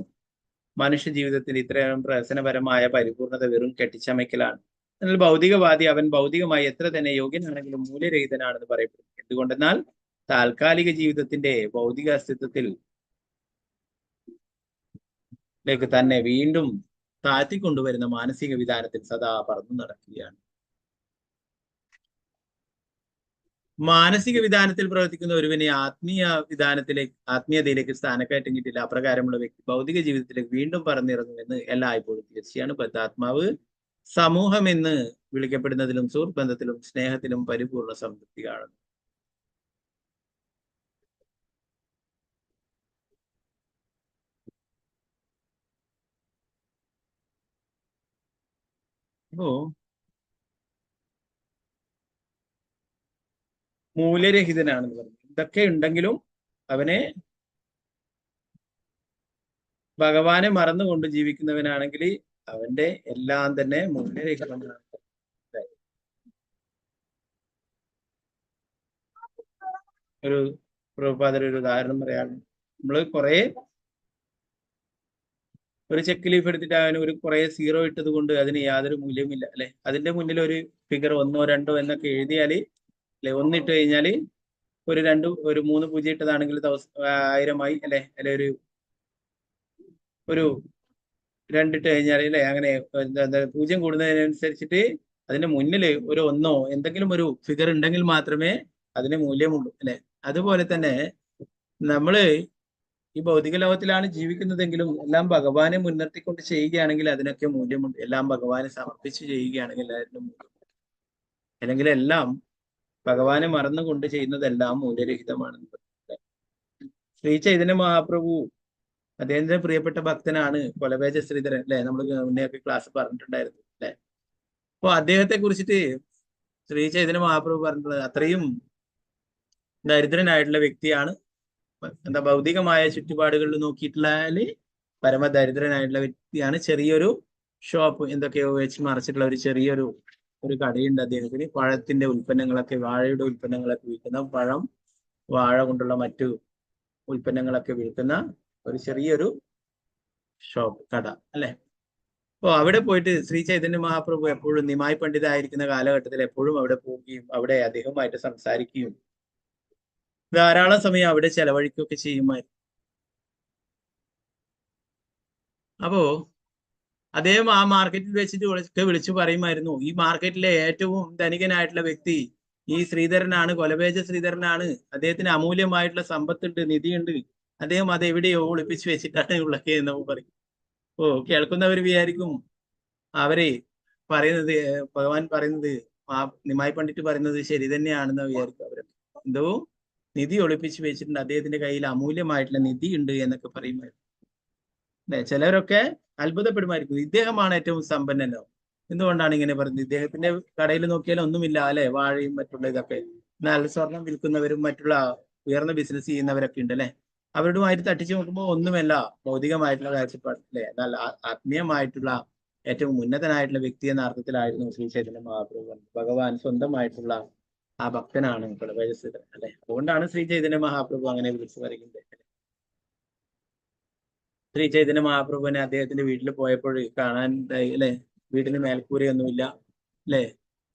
മനുഷ്യ ജീവിതത്തിൽ ഇത്രയും പ്രഹസനപരമായ പരിപൂർണത വെറും കെട്ടിച്ചമയ്ക്കലാണ്. എന്നാൽ ഭൗതികവാദി അവൻ ഭൗതികമായി എത്ര തന്നെ യോഗ്യനാണെങ്കിലും മൂല്യരഹിതനാണെന്ന് പറയപ്പെടുന്നു. എന്തുകൊണ്ടെന്നാൽ താൽക്കാലിക ജീവിതത്തിന്റെ ഭൗതിക അസ്തിത്വത്തിൽ തന്നെ വീണ്ടും താഴ്ത്തിക്കൊണ്ടുവരുന്ന മാനസിക വിധാനത്തിൽ സദാ പറന്നു നടക്കുകയാണ്. മാനസിക വിധാനത്തിൽ പ്രവർത്തിക്കുന്ന ഒരുവനെ ആത്മീയതയിലേക്ക് സ്ഥാനക്കയറ്റം കിട്ടില്ല. അപ്രകാരമുള്ള വ്യക്തി ഭൗതിക ജീവിതത്തിലേക്ക് വീണ്ടും പറന്നിറങ്ങുമെന്ന് എല്ലായ്പ്പോഴും തീർച്ചയാണ്. ബദ്ധാത്മാവ് സമൂഹം എന്ന് വിളിക്കപ്പെടുന്നതിലും സുഹൃത്ത് ബന്ധത്തിലും സ്നേഹത്തിലും പരിപൂർണ സംതൃപ്തി കാണുന്നു. അപ്പോ മൂല്യരഹിതനാണെന്ന് പറഞ്ഞു. ഇതൊക്കെ ഉണ്ടെങ്കിലും അവനെ ഭഗവാനെ മറന്നുകൊണ്ട് ജീവിക്കുന്നവനാണെങ്കിൽ അവന്റെ എല്ലാം തന്നെ മൂല്യരഹിതമാണ്. ഒരു പ്രഭുപാദർ ഒരു ഉദാഹരണം പറയാണ്. നമ്മള് ഒരു ചെക്ക് ലീഫ് എടുത്തിട്ട് അവന് ഒരു സീറോ ഇട്ടത് കൊണ്ട് അതിന് യാതൊരു മൂല്യമില്ല അല്ലെ. അതിന്റെ മുന്നിൽ ഒരു ഫിഗർ 1 2 എന്നൊക്കെ എഴുതിയാല് അല്ലെ, 1 ഇട്ട് കഴിഞ്ഞാല് ഒരു 3 പൂജ്യം ഇട്ടതാണെങ്കിൽ 1000 ആയി അല്ലെ, അല്ലെ ഒരു 2 ഇട്ട് കഴിഞ്ഞാൽ അല്ലെ, അങ്ങനെ പൂജ്യം കൂടുന്നതിനനുസരിച്ചിട്ട് അതിന്റെ മുന്നിൽ ഒരു 1 എന്തെങ്കിലും ഒരു ഫിഗർ ഉണ്ടെങ്കിൽ മാത്രമേ അതിന് മൂല്യമുള്ളൂ അല്ലെ. അതുപോലെ തന്നെ നമ്മള് ഈ ഭൗതിക ലോകത്തിലാണ് ജീവിക്കുന്നതെങ്കിലും എല്ലാം ഭഗവാനെ മുൻനിർത്തിക്കൊണ്ട് ചെയ്യുകയാണെങ്കിൽ അതിനൊക്കെ മൂല്യമുണ്ട്. എല്ലാം ഭഗവാനെ സമർപ്പിച്ച് ചെയ്യുകയാണെങ്കിൽ അതിന് മൂല്യമുണ്ട്. അല്ലെങ്കിൽ എല്ലാം ഭഗവാനെ മറന്നുകൊണ്ട് ചെയ്യുന്നതെല്ലാം മൂല്യരഹിതമാണെന്ന്. ശ്രീ ചൈതന്യ മഹാപ്രഭു അദ്ദേഹത്തിന്റെ പ്രിയപ്പെട്ട ഭക്തനാണ് കൊലവേജ ശ്രീധരൻ അല്ലെ. നമ്മൾ മുന്നെയൊക്കെ ക്ലാസ് പറഞ്ഞിട്ടുണ്ടായിരുന്നു അല്ലെ. അപ്പൊ അദ്ദേഹത്തെ കുറിച്ചിട്ട് ശ്രീ ചൈതന്യ മഹാപ്രഭു പറഞ്ഞിട്ടുള്ളത് അത്രയും ദരിദ്രനായിട്ടുള്ള വ്യക്തിയാണ്. ഭൗതികമായ ചുറ്റുപാടുകളിൽ നോക്കിയിട്ടുള്ളാല് പരമദരിദ്രനായിട്ടുള്ള വ്യക്തിയാണ്. ചെറിയൊരു ഷോപ്പ് എന്തൊക്കെയോ വെച്ച് മറച്ചിട്ടുള്ള ഒരു ചെറിയൊരു കടയുണ്ട് അദ്ദേഹത്തിന്. പഴത്തിന്റെ ഉൽപ്പന്നങ്ങളൊക്കെ, വാഴയുടെ ഉൽപ്പന്നങ്ങളൊക്കെ വിൽക്കുന്ന, വാഴ കൊണ്ടുള്ള മറ്റു ഉൽപ്പന്നങ്ങളൊക്കെ വിൽക്കുന്ന ഒരു ചെറിയൊരു ഷോപ്പ്, കട അല്ലെ. അപ്പൊ അവിടെ പോയിട്ട് ശ്രീ ചൈതന്യ മഹാപ്രഭു എപ്പോഴും നിമായി പണ്ഡിതനായിരിക്കുന്ന കാലഘട്ടത്തിൽ എപ്പോഴും അവിടെ പോവുകയും അവിടെ അദ്ദേഹവുമായിട്ട് സംസാരിക്കുകയും ധാരാളം സമയം അവിടെ ചെലവഴിക്കുകയൊക്കെ ചെയ്യുമായിരുന്നു. അപ്പോ അദ്ദേഹം ആ മാർക്കറ്റിൽ വെച്ചിട്ട് വിളിച്ചു പറയുമായിരുന്നു, ഈ മാർക്കറ്റിലെ ഏറ്റവും ധനികനായിട്ടുള്ള വ്യക്തി ഈ ശ്രീധരനാണ്, കൊലവേജ ശ്രീധരനാണ്. അദ്ദേഹത്തിന് അമൂല്യമായിട്ടുള്ള സമ്പത്തുണ്ട്, നിധിയുണ്ട്. അദ്ദേഹം അത് എവിടെയോ ഒളിപ്പിച്ചു വെച്ചിട്ടാണ് ഉള്ളത് എന്ന് പറയും. കേൾക്കുന്നവർ വിചാരിക്കും അവരെ പറയുന്നത്, ഭഗവാൻ പറയുന്നത്, നിമായി പണ്ഡിറ്റ് പറയുന്നത് ശരി തന്നെയാണെന്ന് വിചാരിക്കും. അവരൊക്കെ എന്തോ നിധി ഒളിപ്പിച്ചു വെച്ചിട്ടുണ്ട്, അദ്ദേഹത്തിന്റെ കയ്യിൽ അമൂല്യമായിട്ടുള്ള നിധി ഉണ്ട് എന്നൊക്കെ പറയുമായിരുന്നു. ചിലരൊക്കെ അത്ഭുതപ്പെടുമായിരിക്കും, ഇദ്ദേഹമാണ് ഏറ്റവും സമ്പന്നനോ, എന്തുകൊണ്ടാണ് ഇങ്ങനെ പറയുന്നത്? ഇദ്ദേഹത്തിന്റെ കടയിൽ നോക്കിയാൽ ഒന്നുമില്ല അല്ലെ, വാഴയും മറ്റുള്ള ഇതൊക്കെ. എന്നാൽ സ്വർണം വിൽക്കുന്നവരും മറ്റുള്ള ഉയർന്ന ബിസിനസ് ചെയ്യുന്നവരൊക്കെ ഉണ്ട് അല്ലെ. അവരുമായിട്ട് തട്ടിച്ചു നോക്കുമ്പോൾ ഒന്നുമല്ല ഭൗതികമായിട്ടുള്ള കാഴ്ചപ്പാട് അല്ലെ. എന്നാൽ ആത്മീയമായിട്ടുള്ള ഏറ്റവും ഉന്നതനായിട്ടുള്ള വ്യക്തി എന്ന അർത്ഥത്തിലായിരുന്നു ശ്രീ ചൈതന്യ മഹാപ്രഭു. ഭഗവാൻ സ്വന്തമായിട്ടുള്ള ആ ഭക്തനാണ് കൊലവേജശ്രീധരൻ അല്ലെ. അതുകൊണ്ടാണ് ശ്രീ ചൈതന്യ മഹാപ്രഭു അങ്ങനെ വിളിച്ചു പറയുന്നത്. ശ്രീ ചൈതന്യ മഹാപ്രഭുവിനെ അദ്ദേഹത്തിന്റെ വീട്ടിൽ പോയപ്പോൾ കാണാൻ അല്ലെ, വീടിന് മേൽക്കൂരയൊന്നുമില്ല അല്ലെ,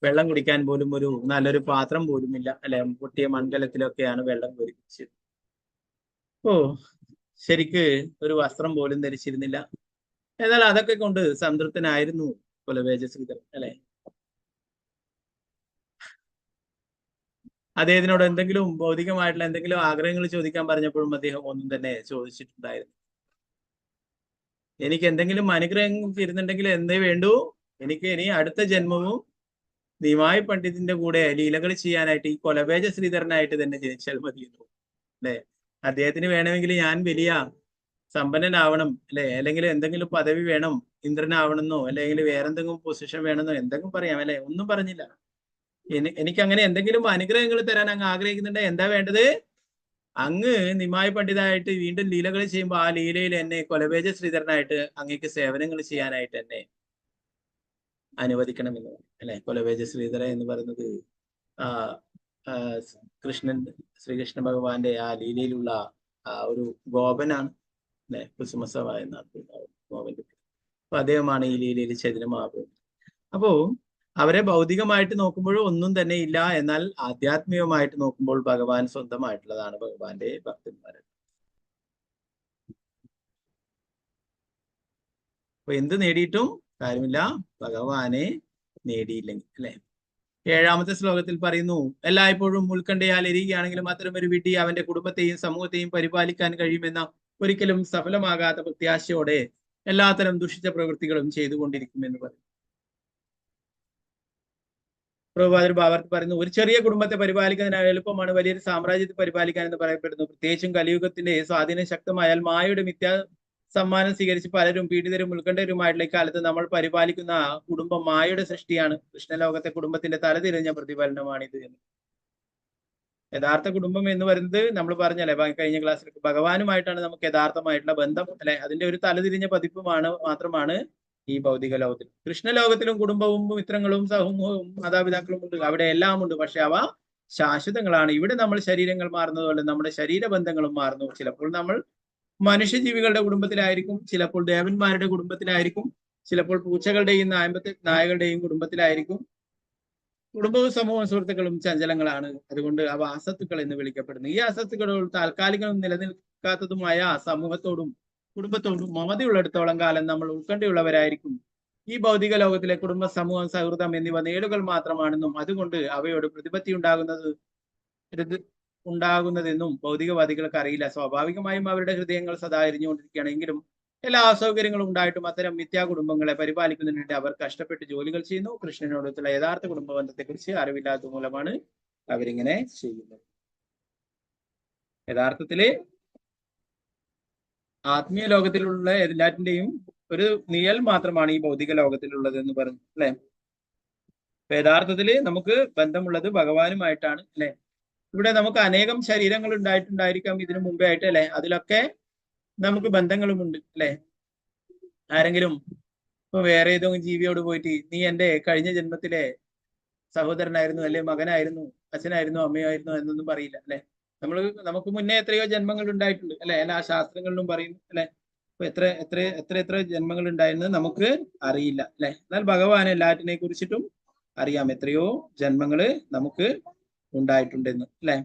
വെള്ളം കുടിക്കാൻ പോലും നല്ലൊരു പാത്രം പോലും ഇല്ല അല്ലെ. പൊട്ടിയ മൺകലത്തിലൊക്കെയാണ് വെള്ളം കുടിച്ചത്. ഓ ശരിക്ക് ഒരു വസ്ത്രം പോലും ധരിച്ചിരുന്നില്ല. എന്നാൽ അതൊക്കെ കൊണ്ട് സംതൃപ്തനായിരുന്നു കുലവേജ ശ്രീധരൻ അല്ലെ. അദ്ദേഹത്തിനോട് എന്തെങ്കിലും ഭൗതികമായിട്ടുള്ള എന്തെങ്കിലും ആഗ്രഹങ്ങൾ ചോദിക്കാൻ പറഞ്ഞപ്പോഴും അദ്ദേഹം ഒന്നും തന്നെ ചോദിച്ചിട്ടുണ്ടായിരുന്നു. എനിക്ക് എന്തെങ്കിലും അനുഗ്രഹം തരുന്നുണ്ടെങ്കിൽ എന്തേ വേണ്ടൂ, എനിക്ക് ഇനി അടുത്ത ജന്മവും നിമായി പണ്ഡിതിന്റെ കൂടെ ലീലകൾ ചെയ്യാനായിട്ട് ഈ കൊലവേജ ശ്രീധരനായിട്ട് തന്നെ ജനിച്ചാൽ മതിയെന്നു അല്ലെ. അദ്ദേഹത്തിന് വേണമെങ്കിൽ ഞാൻ വലിയ സമ്പന്നനാവണം അല്ലെ, അല്ലെങ്കിൽ എന്തെങ്കിലും പദവി വേണം, ഇന്ദ്രനാവണമെന്നോ അല്ലെങ്കിൽ വേറെന്തെങ്കിലും പൊസിഷൻ വേണമെന്നോ എന്തെങ്കിലും പറയാം അല്ലെ. ഒന്നും പറഞ്ഞില്ല. എനിക്ക് അങ്ങനെ എന്തെങ്കിലും അനുഗ്രഹങ്ങൾ തരാൻ അങ്ങ് ആഗ്രഹിക്കുന്നുണ്ട്. എന്താ വേണ്ടത്? അങ്ങ് നിമായി പണ്ഡിതായിട്ട് വീണ്ടും ലീലകൾ ചെയ്യുമ്പോൾ ആ ലീലയിൽ എന്നെ കൊലവേജ ശ്രീധരനായിട്ട് അങ്ങേക്ക് സേവനങ്ങൾ ചെയ്യാനായിട്ട് എന്നെ അനുവദിക്കണമെന്ന് അല്ലെ. കൊലവേജ ശ്രീധര എന്ന് പറയുന്നത് കൃഷ്ണൻ ശ്രീകൃഷ്ണ ഭഗവാന്റെ ആ ലീലയിലുള്ള ഒരു ഗോപനാണ് അല്ലെ. കുസുമസവ എന്ന ഗോപന്റെ. അപ്പൊ അദ്ദേഹമാണ് ഈ ലീലയിൽ ചൈതന്യമാകുന്നത്. അപ്പോ അവരെ ഭൗതികമായിട്ട് നോക്കുമ്പോഴും ഒന്നും തന്നെ ഇല്ല. എന്നാൽ ആധ്യാത്മികമായിട്ട് നോക്കുമ്പോൾ ഭഗവാൻ സ്വന്തമായിട്ടുള്ളതാണ് ഭഗവാന്റെ ഭക്തന്മാർ. അപ്പൊ എന്ത് നേടിയിട്ടും കാര്യമില്ല ഭഗവാനെ നേടിയില്ലെങ്കിൽ അല്ലെ. 7-ാമത്തെ ശ്ലോകത്തിൽ പറയുന്നു, എല്ലായ്പ്പോഴും ഉത്കണ്ഠയാൽ എരിയുകയാണെങ്കിലും അത്തരം ഒരു വിഡ്ഢി അവന്റെ കുടുംബത്തെയും സമൂഹത്തെയും പരിപാലിക്കാൻ കഴിയുമെന്ന ഒരിക്കലും സഫലമാകാത്ത പ്രത്യാശയോടെ എല്ലാത്തരം ദുഷിച്ച പ്രവൃത്തികളും ചെയ്തുകൊണ്ടിരിക്കുമെന്ന് പറയും. പ്രഭുപാദർ ഭാവത്തിൽ പറയുന്നു, ഒരു ചെറിയ കുടുംബത്തെ പരിപാലിക്കുന്നതിന് എളുപ്പമാണ് വലിയൊരു സാമ്രാജ്യത്തെ പരിപാലിക്കാൻ എന്ന് പറയപ്പെടുന്നു. പ്രത്യേകിച്ചും കലിയുഗത്തിന്റെ സ്വാധീനം ശക്തമായാൽ മായയുടെ മിഥ്യാ സമ്മാനം സ്വീകരിച്ച് പലരും പീഡിതരും ഉത്കണ്ഠരുമായിട്ടുള്ള ഇക്കാലത്ത് നമ്മൾ പരിപാലിക്കുന്ന കുടുംബം മായയുടെ സൃഷ്ടിയാണ്. കൃഷ്ണലോകത്തെ കുടുംബത്തിന്റെ തലതിരിഞ്ഞ പ്രതിഫലനമാണിത്. യഥാർത്ഥ കുടുംബം എന്ന് പറയുന്നത് നമ്മൾ പറഞ്ഞല്ലേ കഴിഞ്ഞ ക്ലാസ്സിൽ, ഭഗവാനുമായിട്ടാണ് നമുക്ക് യഥാർത്ഥമായിട്ടുള്ള ബന്ധം അല്ലെ. അതിന്റെ ഒരു തലതിരിഞ്ഞ പതിപ്പുമാണ് മാത്രമാണ് ഈ ഭൗതിക ലോകത്തിൽ. കൃഷ്ണലോകത്തിലും കുടുംബവും മിത്രങ്ങളും സമൂഹവും മാതാപിതാക്കളും ഉണ്ട്, അവിടെ എല്ലാം ഉണ്ട്. പക്ഷെ അവ ശാശ്വതങ്ങളാണ്. ഇവിടെ നമ്മൾ ശരീരങ്ങൾ മാറുന്നതുപോലെ നമ്മുടെ ശരീരബന്ധങ്ങളും മാറുന്നു. ചിലപ്പോൾ നമ്മൾ മനുഷ്യജീവികളുടെ കുടുംബത്തിലായിരിക്കും, ചിലപ്പോൾ ദേവന്മാരുടെ കുടുംബത്തിലായിരിക്കും, ചിലപ്പോൾ പൂച്ചകളുടെയും നായകളുടെയും കുടുംബത്തിലായിരിക്കും. കുടുംബവും സമൂഹവും സുഹൃത്തുക്കളും ചഞ്ചലങ്ങളാണ്. അതുകൊണ്ട് അവ അസത്തുക്കൾ എന്ന് വിളിക്കപ്പെടുന്നു. ഈ അസത്തുക്കളോട് താൽക്കാലികവും നിലനിൽക്കാത്തതുമായ സമൂഹത്തോടും കുടുംബത്തോടും മമതയുള്ളിടത്തോളം കാലം നമ്മൾ ഉത്കണ്ഠയുള്ളവരായിരിക്കും. ഈ ഭൗതിക ലോകത്തിലെ കുടുംബ സമൂഹം സൗഹൃദം എന്നിവ നേടുകൾ മാത്രമാണെന്നും അതുകൊണ്ട് അവയോട് പ്രതിപത്തി ഉണ്ടാകുന്നതെന്നും ഭൗതികവാദികൾക്ക് അറിയില്ല. സ്വാഭാവികമായും അവരുടെ ഹൃദയങ്ങൾ സദാ എരിഞ്ഞുകൊണ്ടിരിക്കുകയാണെങ്കിലും എല്ലാ അസൗകര്യങ്ങളും ഉണ്ടായിട്ടും അത്തരം മിഥ്യാ കുടുംബങ്ങളെ പരിപാലിക്കുന്നതിന് വേണ്ടി അവർ കഷ്ടപ്പെട്ട് ജോലികൾ ചെയ്യുന്നു. കൃഷ്ണനോടുള്ള യഥാർത്ഥ കുടുംബ ബന്ധത്തെക്കുറിച്ച് അറിവില്ലാത്ത മൂലമാണ് അവരിങ്ങനെ ചെയ്യുന്നത്. യഥാർത്ഥത്തില് ആത്മീയ ലോകത്തിലുള്ള എല്ലാറ്റിന്റെയും ഒരു നിഴൽ മാത്രമാണ് ഈ ഭൗതിക ലോകത്തിലുള്ളത് എന്ന് പറഞ്ഞു അല്ലെ. യഥാർത്ഥത്തില് നമുക്ക് ബന്ധമുള്ളത് ഭഗവാനുമായിട്ടാണ് അല്ലെ. ഇവിടെ നമുക്ക് അനേകം ശരീരങ്ങൾ ഉണ്ടായിട്ടുണ്ടായിരിക്കാം ഇതിനു മുമ്പേ ആയിട്ട് അല്ലെ. അതിലൊക്കെ നമുക്ക് ബന്ധങ്ങളുമുണ്ട് അല്ലെ. ആരെങ്കിലും ഇപ്പൊ വേറെ ഏതെങ്കിലും ജീവിയോട് പോയിട്ട് നീ എന്റെ കഴിഞ്ഞ ജന്മത്തിലെ സഹോദരനായിരുന്നു അല്ലെ, മകനായിരുന്നു, അച്ഛനായിരുന്നു, അമ്മയായിരുന്നു എന്നൊന്നും പറയില്ല അല്ലെ. നമുക്ക് മുന്നേ എത്രയോ ജന്മങ്ങൾ ഉണ്ടായിട്ടുണ്ട് അല്ലെ. എല്ലാ ശാസ്ത്രങ്ങളിലും പറയുന്നു അല്ലെ. അപ്പൊ എത്ര ജന്മങ്ങൾ ഉണ്ടായെന്ന് നമുക്ക് അറിയില്ല അല്ലെ. എന്നാൽ ഭഗവാൻ എല്ലാറ്റിനെ കുറിച്ചിട്ടും അറിയാം. എത്രയോ ജന്മങ്ങള് നമുക്ക് ഉണ്ടായിട്ടുണ്ടെന്ന് അല്ലെ.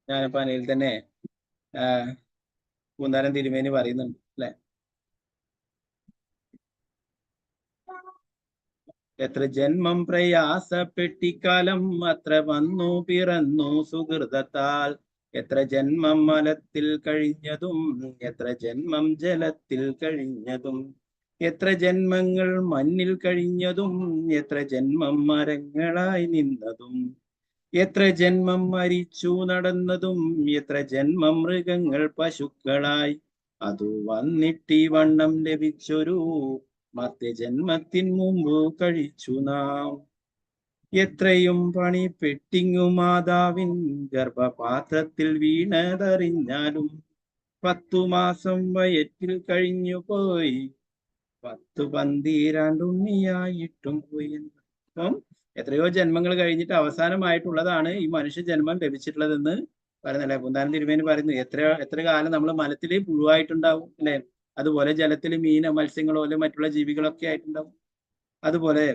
ഞാനിപ്പോ അതിൽ തന്നെ പൂന്താനം തിരുമേനി പറയുന്നുണ്ട് അല്ലെ. എത്ര ജന്മം പ്രയാസപ്പെട്ടിക്കാലം അത്ര വന്നു പിറന്നു സുഹൃതത്താൽ. എത്ര ജന്മം മലത്തിൽ കഴിഞ്ഞതും എത്ര ജന്മം ജലത്തിൽ കഴിഞ്ഞതും എത്ര ജന്മങ്ങൾ മണ്ണിൽ കഴിഞ്ഞതും എത്ര ജന്മം മരങ്ങളായി നിന്നതും എത്ര ജന്മം മരിച്ചു നടന്നതും എത്ര ജന്മം മൃഗങ്ങൾ പശുക്കളായി. അതു വന്നിട്ടി വണ്ണം ലഭിച്ചൊരു മധ്യജന്മത്തിൻ മുമ്പ് കഴിച്ചു നാം. എത്രയും പണി പെട്ടിങ്ങു മാതാവിൻ ഗർഭപാത്രത്തിൽ വീണതറിഞ്ഞാലും 10 മാസം വയറ്റിൽ കഴിഞ്ഞു പോയി 10-12 ഉണ്ണിയായിട്ടും പോയി. അപ്പം എത്രയോ ജന്മങ്ങൾ കഴിഞ്ഞിട്ട് അവസാനമായിട്ടുള്ളതാണ് ഈ മനുഷ്യ ജന്മം ലഭിച്ചിട്ടുള്ളതെന്ന് പറയുന്നല്ലേ, പൂന്താനം തിരുമേനി പറയുന്നു, എത്ര കാലം നമ്മൾ മലത്തിൽ പുഴുവായിട്ടുണ്ടാവും അല്ലെ, അതുപോലെ ജലത്തിൽ മീനോ മത്സ്യങ്ങളോ അല്ലെ മറ്റുള്ള ജീവികളൊക്കെ ആയിട്ടുണ്ടാവും, അതുപോലെ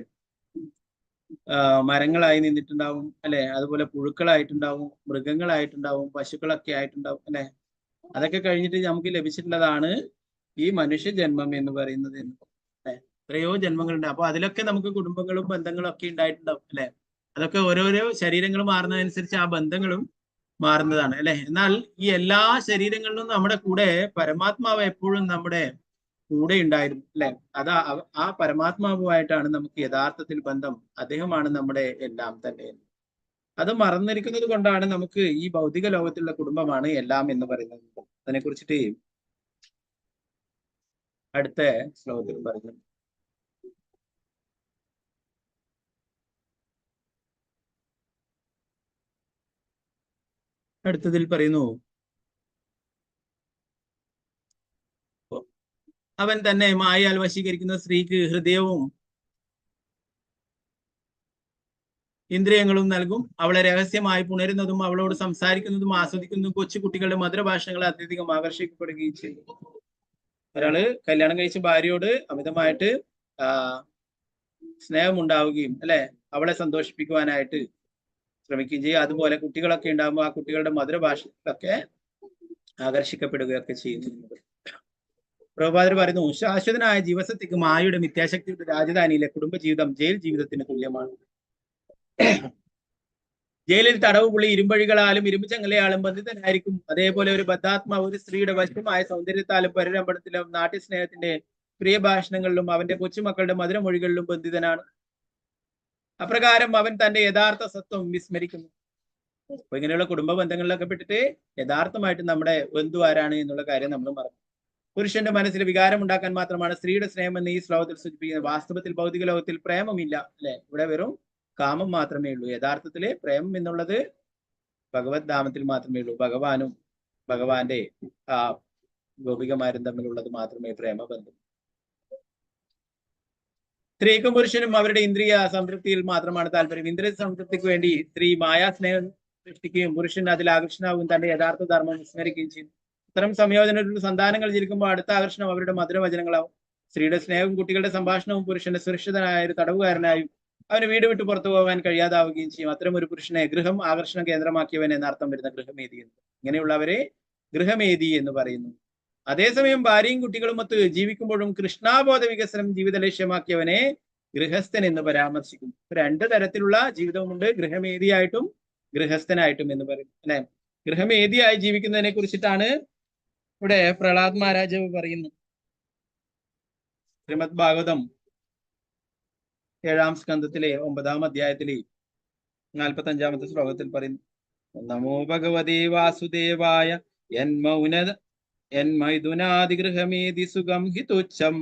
മരങ്ങളായി നിന്നിട്ടുണ്ടാവും അല്ലെ, അതുപോലെ പുഴുക്കളായിട്ടുണ്ടാവും, മൃഗങ്ങളായിട്ടുണ്ടാവും, പശുക്കളൊക്കെ ആയിട്ടുണ്ടാവും അല്ലെ. അതൊക്കെ കഴിഞ്ഞിട്ട് നമുക്ക് ലഭിച്ചിട്ടുള്ളതാണ് ഈ മനുഷ്യ ജന്മം എന്ന് പറയുന്നത്. എത്രയോ ജന്മങ്ങളുണ്ട്. അപ്പൊ അതിലൊക്കെ നമുക്ക് കുടുംബങ്ങളും ബന്ധങ്ങളും ഒക്കെ ഉണ്ടായിട്ടുണ്ടാവും അല്ലെ. അതൊക്കെ ഓരോരോ ശരീരങ്ങൾ മാറുന്നതനുസരിച്ച് ആ ബന്ധങ്ങളും മാറുന്നതാണ് അല്ലെ. എന്നാൽ ഈ എല്ലാ ശരീരങ്ങളിലും നമ്മുടെ കൂടെ പരമാത്മാവ് എപ്പോഴും നമ്മുടെ കൂടെ ഉണ്ടായിരുന്നു അല്ലെ. ആ പരമാത്മാവുമായിട്ടാണ് നമുക്ക് യഥാർത്ഥത്തിൽ ബന്ധം. അദ്ദേഹമാണ് നമ്മുടെ എല്ലാം തന്നെ. അത് മറന്നിരിക്കുന്നത് കൊണ്ടാണ് നമുക്ക് ഈ ഭൗതിക ലോകത്തിലുള്ള കുടുംബമാണ് എല്ലാം എന്ന് പറയുന്നത്. അതിനെ കുറിച്ചിട്ട് അടുത്ത ശ്ലോകത്തിൽ പറഞ്ഞു. അടുത്തതിൽ പറയുന്നു, അവൻ തന്നെ മായയാൽ വശീകരിക്കുന്ന സ്ത്രീക്ക് ഹൃദയവും ഇന്ദ്രിയങ്ങളും നൽകും. അവളെ രഹസ്യമായി പുണരുന്നതും അവളോട് സംസാരിക്കുന്നതും ആസ്വദിക്കുന്നതും കൊച്ചുകുട്ടികളുടെ മധുരഭാഷണങ്ങളെ അത്യധികം ആകർഷിക്കപ്പെടുകയും ചെയ്യും. ഒരാള് കല്യാണം കഴിച്ച ഭാര്യയോട് അമിതമായിട്ട് സ്നേഹമുണ്ടാവുകയും അല്ലെ, അവളെ സന്തോഷിപ്പിക്കുവാനായിട്ട് ശ്രമിക്കുകയും ചെയ്യും. അതുപോലെ കുട്ടികളൊക്കെ ഉണ്ടാകുമ്പോൾ ആ കുട്ടികളുടെ മധുരഭാഷകളൊക്കെ ആകർഷിക്കപ്പെടുകയൊക്കെ ചെയ്യുന്നു. പ്രഭുപാദർ പറയുന്നു, ശാശ്വതനായ ജീവസത്യക്ക് മായയുടെ മിഥ്യാശക്തിയുടെ രാജധാനിയിലെ കുടുംബജീവിതം ജയിൽ ജീവിതത്തിന് തുല്യമാണ്. ജയിലിൽ തടവ് പുള്ളി ഇരുമ്പഴികളാലും ഇരുമ്പ് ചങ്ങലയാലും ബന്ധിതനായിരിക്കും. അതേപോലെ ഒരു ബദ്ധാത്മാവ് ഒരു സ്ത്രീയുടെ വശ്യമായ സൗന്ദര്യത്താലും പരിരംഭണത്തിലും നാട്യസ്നേഹത്തിന്റെ പ്രിയഭാഷണങ്ങളിലും അവന്റെ കൊച്ചുമക്കളുടെ മധുരമൊഴികളിലും ബന്ധിതനാണ്. അപ്രകാരം അവൻ തന്റെ യഥാർത്ഥ സത്വം വിസ്മരിക്കുന്നു. അപ്പൊ ഇങ്ങനെയുള്ള കുടുംബ ബന്ധങ്ങളിലൊക്കെ പെട്ടിട്ട് യഥാർത്ഥമായിട്ട് നമ്മുടെ ബന്ധു ആരാണ് എന്നുള്ള കാര്യം നമ്മൾ മറന്നു. പുരുഷന്റെ മനസ്സിൽ വികാരം ഉണ്ടാക്കാൻ മാത്രമാണ് സ്ത്രീയുടെ സ്നേഹം എന്ന് ഈ ശ്ലോകത്തിൽ സൂചിപ്പിക്കുന്നത്. വാസ്തവത്തിൽ ഭൗതിക ലോകത്തിൽ പ്രേമമില്ല അല്ലെ. ഇവിടെ വെറും കാമം മാത്രമേ ഉള്ളൂ. യഥാർത്ഥത്തില് പ്രേമം എന്നുള്ളത് ഭഗവത് ധാമത്തിൽ മാത്രമേ ഉള്ളൂ. ഭഗവാനും ഭഗവാന്റെ ഗോപികമാരും തമ്മിലുള്ളത് മാത്രമേ പ്രേമബന്ധം. സ്ത്രീക്കും പുരുഷനും അവരുടെ ഇന്ദ്രിയ സംതൃപ്തിയിൽ മാത്രമാണ് താല്പര്യം. ഇന്ദ്രിയ സംതൃപ്തിക്ക് വേണ്ടി സ്ത്രീ മായാസ്നേഹം സൃഷ്ടിക്കുകയും പുരുഷൻ അതിൽ ആകർഷണാവും തന്റെ യഥാർത്ഥ ധർമ്മം വിസ്മരിക്കുകയും ചെയ്യുന്നു. ഇത്തരം സംയോജനത്തിലുള്ള സന്താനങ്ങൾ ജനിക്കുമ്പോൾ അടുത്ത ആകർഷണം അവരുടെ മധുരവചനങ്ങളാവും. സ്ത്രീയുടെ സ്നേഹവും കുട്ടികളുടെ സംഭാഷണവും പുരുഷന്റെ സുരക്ഷിതനായ ഒരു തടവുകാരനായും അവന് വീട് വിട്ടു പുറത്തു പോകാൻ കഴിയാതാവുകയും ചെയ്യും. അത്തരം ഒരു പുരുഷനെ ഗൃഹം ആകർഷണ കേന്ദ്രമാക്കിയവൻ എന്നർത്ഥം വരുന്ന ഗൃഹമേതി എന്ന്, ഇങ്ങനെയുള്ളവരെ ഗൃഹമേതി എന്ന് പറയുന്നു. അതേസമയം ഭാര്യയും കുട്ടികളും ഒത്ത് ജീവിക്കുമ്പോഴും കൃഷ്ണാബോധ വികസനം ജീവിത ലക്ഷ്യമാക്കിയവനെ ഗൃഹസ്ഥൻ എന്ന് പരാമർശിക്കും. രണ്ട് തരത്തിലുള്ള ജീവിതവുമുണ്ട്, ഗൃഹമേതിയായിട്ടും ഗൃഹസ്ഥനായിട്ടും എന്ന് പറയും അല്ലെ. ഗൃഹമേതിയായി ജീവിക്കുന്നതിനെ കുറിച്ചിട്ടാണ് ഇവിടെ പ്രഹ്ലാദ് മഹാരാജാവ് പറയുന്നു. ശ്രീമദ് ഭാഗവതം 7-ാം സ്കന്ധത്തിലെ 9-ാം അധ്യായത്തിലെ 45-ാമത്തെ ശ്ലോകത്തിൽ പറയുന്നു, നമോ ഭഗവതേ വാസുദേവായ യന്മൈഥുനാദിഗൃഹമേതി സുഖം ഹി തുച്ഛം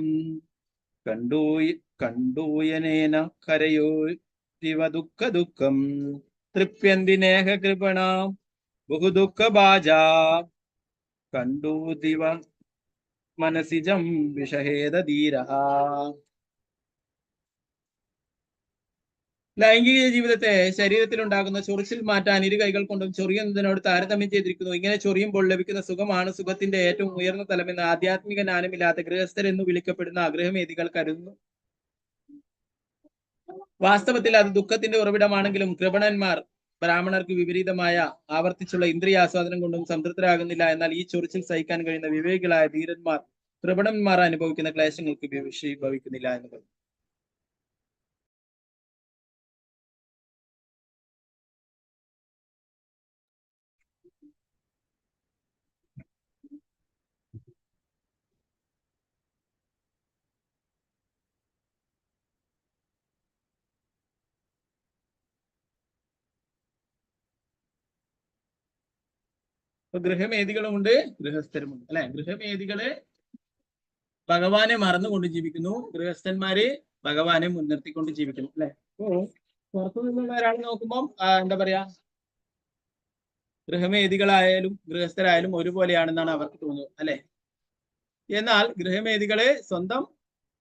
കണ്ടൂയനേന കരയോ ദിവ ദുഃഖ ദുഃഖം തൃപ്യന്തിനേഹ കൃപണാം ബഹുദുഃഖഭാജാ കണ്ടൂ ദിവ മനസിജം വിഷഹേദ ധീരഃ. ലൈംഗിക ജീവിതത്തെ ശരീരത്തിലുണ്ടാകുന്ന ചൊറിച്ചിൽ മാറ്റാൻ ഇരു കൈകൾ കൊണ്ടും ചൊറിയുന്നതിനോട് താരതമ്യം ചെയ്തിരിക്കുന്നു. ഇങ്ങനെ ചൊറിയുമ്പോൾ ലഭിക്കുന്ന സുഖമാണ് സുഖത്തിന്റെ ഏറ്റവും ഉയർന്ന തലമെന്ന് ആധ്യാത്മിക ജ്ഞാനമില്ലാത്ത ഗൃഹസ്ഥരെന്നു വിളിക്കപ്പെടുന്ന ഗൃഹമേതികൾ കരുതുന്നു. വാസ്തവത്തിൽ അത് ദുഃഖത്തിന്റെ ഉറവിടമാണെങ്കിലും കൃപണന്മാർ ബ്രാഹ്മണർക്ക് വിപരീതമായ ആവർത്തിച്ചുള്ള ഇന്ദ്രിയാസ്വാദനം കൊണ്ടും സംതൃപ്തരാകുന്നില്ല. എന്നാൽ ഈ ചൊറിച്ചിൽ സഹിക്കാൻ കഴിയുന്ന വിവേകികളായ ധീരന്മാർ കൃപണന്മാർ അനുഭവിക്കുന്ന ക്ലേശങ്ങൾക്ക് വിഷയീഭവിക്കുന്നില്ല എന്ന് പറയും. അപ്പൊ ഗൃഹമേതികളുമുണ്ട് ഗൃഹസ്ഥരുമുണ്ട് അല്ലെ. ഗൃഹമേതികള് ഭഗവാനെ മറന്നുകൊണ്ട് ജീവിക്കുന്നു, ഗൃഹസ്ഥന്മാര് ഭഗവാനെ മുൻനിർത്തിക്കൊണ്ട് ജീവിക്കുന്നു അല്ലെ. അപ്പോ പുറത്തു നിന്നുള്ള ഒരാൾ നോക്കുമ്പോൾ എന്താ പറയാ, ഗൃഹമേതികളായാലും ഗൃഹസ്ഥരായാലും ഒരുപോലെയാണെന്നാണ് അവർക്ക് തോന്നുന്നത് അല്ലെ. എന്നാൽ ഗൃഹമേതികളെ സ്വന്തം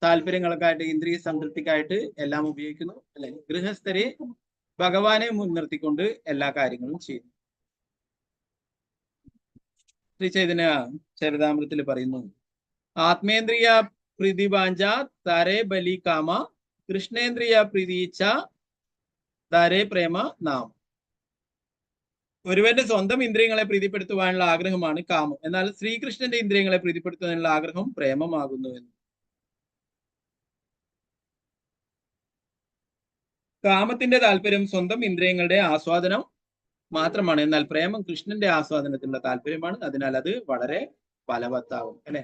താല്പര്യങ്ങൾക്കായിട്ട് ഇന്ദ്രിയ സംതൃപ്തിക്കായിട്ട് എല്ലാം ഉപയോഗിക്കുന്നു അല്ലെ. ഗൃഹസ്ഥരെ ഭഗവാനെ മുൻനിർത്തിക്കൊണ്ട് എല്ലാ കാര്യങ്ങളും ചെയ്യുന്നു. ശ്രീ ചൈതന്യ ചരിതാമൃതത്തിൽ പറയുന്നു, ആത്മേന്ദ്രിയ പ്രീതിവാഞ്ച താരേ ബലി കാമ, കൃഷ്ണേന്ദ്രിയ പ്രീതിച്ച താരേ പ്രേമ നാം. ഒരുവന്റെ സ്വന്തം ഇന്ദ്രിയങ്ങളെ പ്രീതിപ്പെടുത്തുവാനുള്ള ആഗ്രഹമാണ് കാമം, എന്നാൽ ശ്രീകൃഷ്ണന്റെ ഇന്ദ്രിയങ്ങളെ പ്രീതിപ്പെടുത്തുവാനുള്ള ആഗ്രഹം പ്രേമമാകുന്നു എന്ന്. കാമത്തിന്റെ താല്പര്യം സ്വന്തം ഇന്ദ്രിയങ്ങളുടെ ആസ്വാദനം മാത്രമാണ്, എന്നാൽ പ്രേമം കൃഷ്ണന്റെ ആസ്വാദനത്തിലുള്ള താല്പര്യമാണ്. അതിനാൽ അത് വളരെ ഫലവത്താവും അല്ലെ.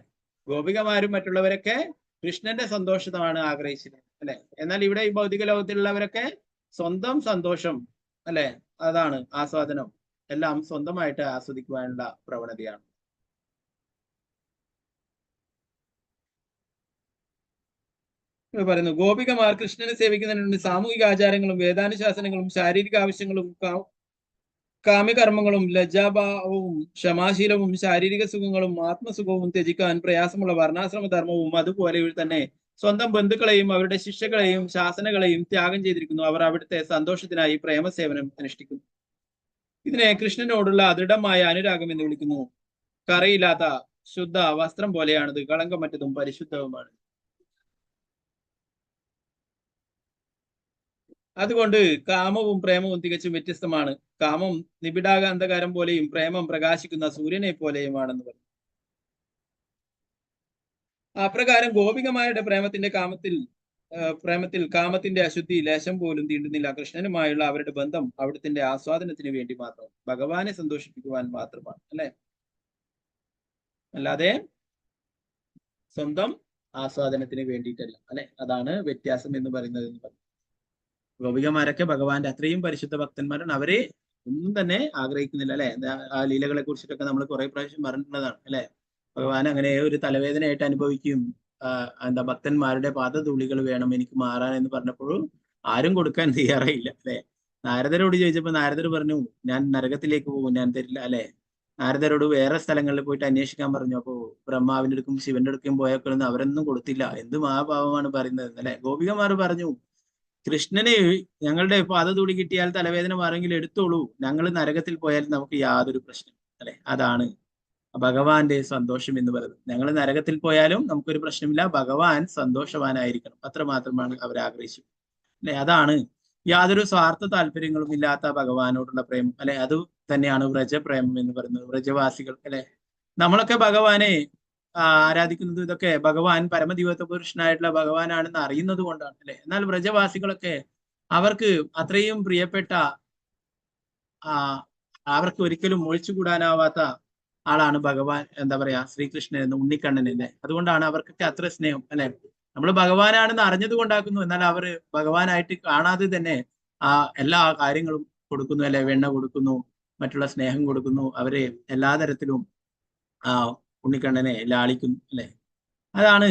ഗോപികമാരും മറ്റുള്ളവരൊക്കെ കൃഷ്ണന്റെ സന്തോഷമാണ് ആഗ്രഹിച്ചത് അല്ലെ. എന്നാൽ ഇവിടെ ഈ ഭൗതിക ലോകത്തിലുള്ളവരൊക്കെ സ്വന്തം സന്തോഷം അല്ലെ, അതാണ് ആസ്വാദനം, എല്ലാം സ്വന്തമായിട്ട് ആസ്വദിക്കുവാനുള്ള പ്രവണതയാണ്. പറയുന്നു, ഗോപികമാർ കൃഷ്ണനെ സേവിക്കുന്നതിനുണ്ട് സാമൂഹിക ആചാരങ്ങളും വേദാനുശാസനങ്ങളും ശാരീരിക ആവശ്യങ്ങളും കാമ്യകർമ്മങ്ങളും ലജ്ജാഭാവവും ക്ഷമാശീലവും ശാരീരിക സുഖങ്ങളും ആത്മസുഖവും ത്യജിക്കാൻ പ്രയാസമുള്ള വർണ്ണാശ്രമ ധർമ്മവും അതുപോലെ തന്നെ സ്വന്തം ബന്ധുക്കളെയും അവരുടെ ശിഷ്യകളെയും ശാസനകളെയും ത്യാഗം ചെയ്തിരിക്കുന്നു. അവർ അവിടുത്തെ സന്തോഷത്തിനായി പ്രേമസേവനം അനുഷ്ഠിക്കുന്നു. ഇതിനെ കൃഷ്ണനോടുള്ള ദൃഢമായ അനുരാഗം എന്ന് വിളിക്കുന്നു. കറയില്ലാത്ത ശുദ്ധ വസ്ത്രം പോലെയാണത്, കളങ്കമറ്റതും പരിശുദ്ധവുമാണ്. അതുകൊണ്ട് കാമവും പ്രേമവും തികച്ചും വ്യത്യസ്തമാണ്. കാമം നിബിഡാകാന്ധകാരം പോലെയും പ്രേമം പ്രകാശിക്കുന്ന സൂര്യനെ പോലെയുമാണെന്ന് പറഞ്ഞു. അപ്രകാരം ഗോപികമാരുടെ പ്രേമത്തിൽ കാമത്തിന്റെ അശുദ്ധി ലേശം പോലും തീണ്ടുന്നില്ല. കൃഷ്ണനുമായുള്ള അവരുടെ ബന്ധം അവിടുത്തെ ആസ്വാദനത്തിന് വേണ്ടി മാത്രം, ഭഗവാനെ സന്തോഷിപ്പിക്കുവാൻ മാത്രമാണ് അല്ലെ, അല്ലാതെ സ്വന്തം ആസ്വാദനത്തിന് വേണ്ടിയിട്ടല്ല അല്ലെ. അതാണ് വ്യത്യാസം എന്ന് പറയുന്നത്. ഗോപികമാരൊക്കെ ഭഗവാന്റെ അത്രയും പരിശുദ്ധ ഭക്തന്മാരാണ്. അവരെ ഒന്നും തന്നെ ആഗ്രഹിക്കുന്നില്ല അല്ലെ. ആ ലീലകളെ കുറിച്ചിട്ടൊക്കെ നമ്മൾ കുറെ പ്രാവശ്യം പറഞ്ഞിട്ടുള്ളതാണ് അല്ലെ. ഭഗവാൻ അങ്ങനെ ഒരു തലവേദനയായിട്ട് അനുഭവിക്കും. ഭക്തന്മാരുടെ പാദധൂളികൾ വേണം എനിക്ക് മാറാൻ എന്ന് പറഞ്ഞപ്പോഴും ആരും കൊടുക്കാൻ തയ്യാറായില്ല അല്ലെ. നാരദരോട് ചോദിച്ചപ്പോ നാരദർ പറഞ്ഞു, ഞാൻ നരകത്തിലേക്ക് പോകും, ഞാൻ തരില്ല അല്ലെ. നാരദരോട് വേറെ സ്ഥലങ്ങളിൽ പോയിട്ട് അന്വേഷിക്കാൻ പറഞ്ഞു. അപ്പോ ബ്രഹ്മാവിന്റെ അടുക്കും ശിവന്റെ അടുക്കും പോയപ്പോഴൊന്നും അവരൊന്നും കൊടുത്തില്ല. എന്ത് മഹാഭാവമാണ് പറയുന്നത് അല്ലെ. ഗോപികമാർ പറഞ്ഞു, കൃഷ്ണനെ ഞങ്ങളുടെ പാദധൂളി കിട്ടിയാൽ തലവേദന മാറെങ്കിൽ എടുത്തോളൂ, ഞങ്ങൾ നരകത്തിൽ പോയാൽ നമുക്ക് യാതൊരു പ്രശ്നം അല്ലെ. അതാണ് ഭഗവാന്റെ സന്തോഷം എന്ന് പറയുന്നത്. ഞങ്ങൾ നരകത്തിൽ പോയാലും നമുക്കൊരു പ്രശ്നമില്ല, ഭഗവാൻ സന്തോഷവാനായിരിക്കണം, അത്ര മാത്രമാണ് അവർ ആഗ്രഹിച്ചത് അല്ലെ. അതാണ് യാതൊരു സ്വാർത്ഥ താല്പര്യങ്ങളും ഇല്ലാത്ത ഭഗവാനോടുള്ള പ്രേമം അല്ലെ. അത് തന്നെയാണ് വ്രജപ്രേമം എന്ന് പറയുന്നത്. വ്രജവാസികൾ അല്ലെ, നമ്മളൊക്കെ ഭഗവാനെ ആരാധിക്കുന്നത് ഇതൊക്കെ ഭഗവാൻ പരമദിവ്യത്വ പുരുഷനായിട്ടുള്ള ഭഗവാനാണെന്ന് അറിയുന്നത് കൊണ്ടാണ് അല്ലെ. എന്നാൽ വ്രജവാസികളൊക്കെ അവർക്ക് അത്രയും പ്രിയപ്പെട്ട അവർക്ക് ഒരിക്കലും ഒഴിച്ചുകൂടാനാവാത്ത ആളാണ് ഭഗവാൻ, എന്താ പറയാ, ശ്രീകൃഷ്ണൻ എന്ന ഉണ്ണിക്കണ്ണൻ അല്ലെ. അതുകൊണ്ടാണ് അവർക്കൊക്കെ അത്ര സ്നേഹം അല്ലെ. നമ്മൾ ഭഗവാനാണെന്ന് അറിഞ്ഞത് കൊണ്ടാക്കുന്നു, എന്നാൽ അവർ ഭഗവാനായിട്ട് കാണാതെ തന്നെ എല്ലാ കാര്യങ്ങളും കൊടുക്കുന്നു അല്ലെ. വെണ്ണ കൊടുക്കുന്നു, മറ്റുള്ള സ്നേഹം കൊടുക്കുന്നു, അവരെ എല്ലാ തരത്തിലും ഉണ്ണിക്കണ്ണനെ ലാളിക്കുന്നു അല്ലെ. അതാണ്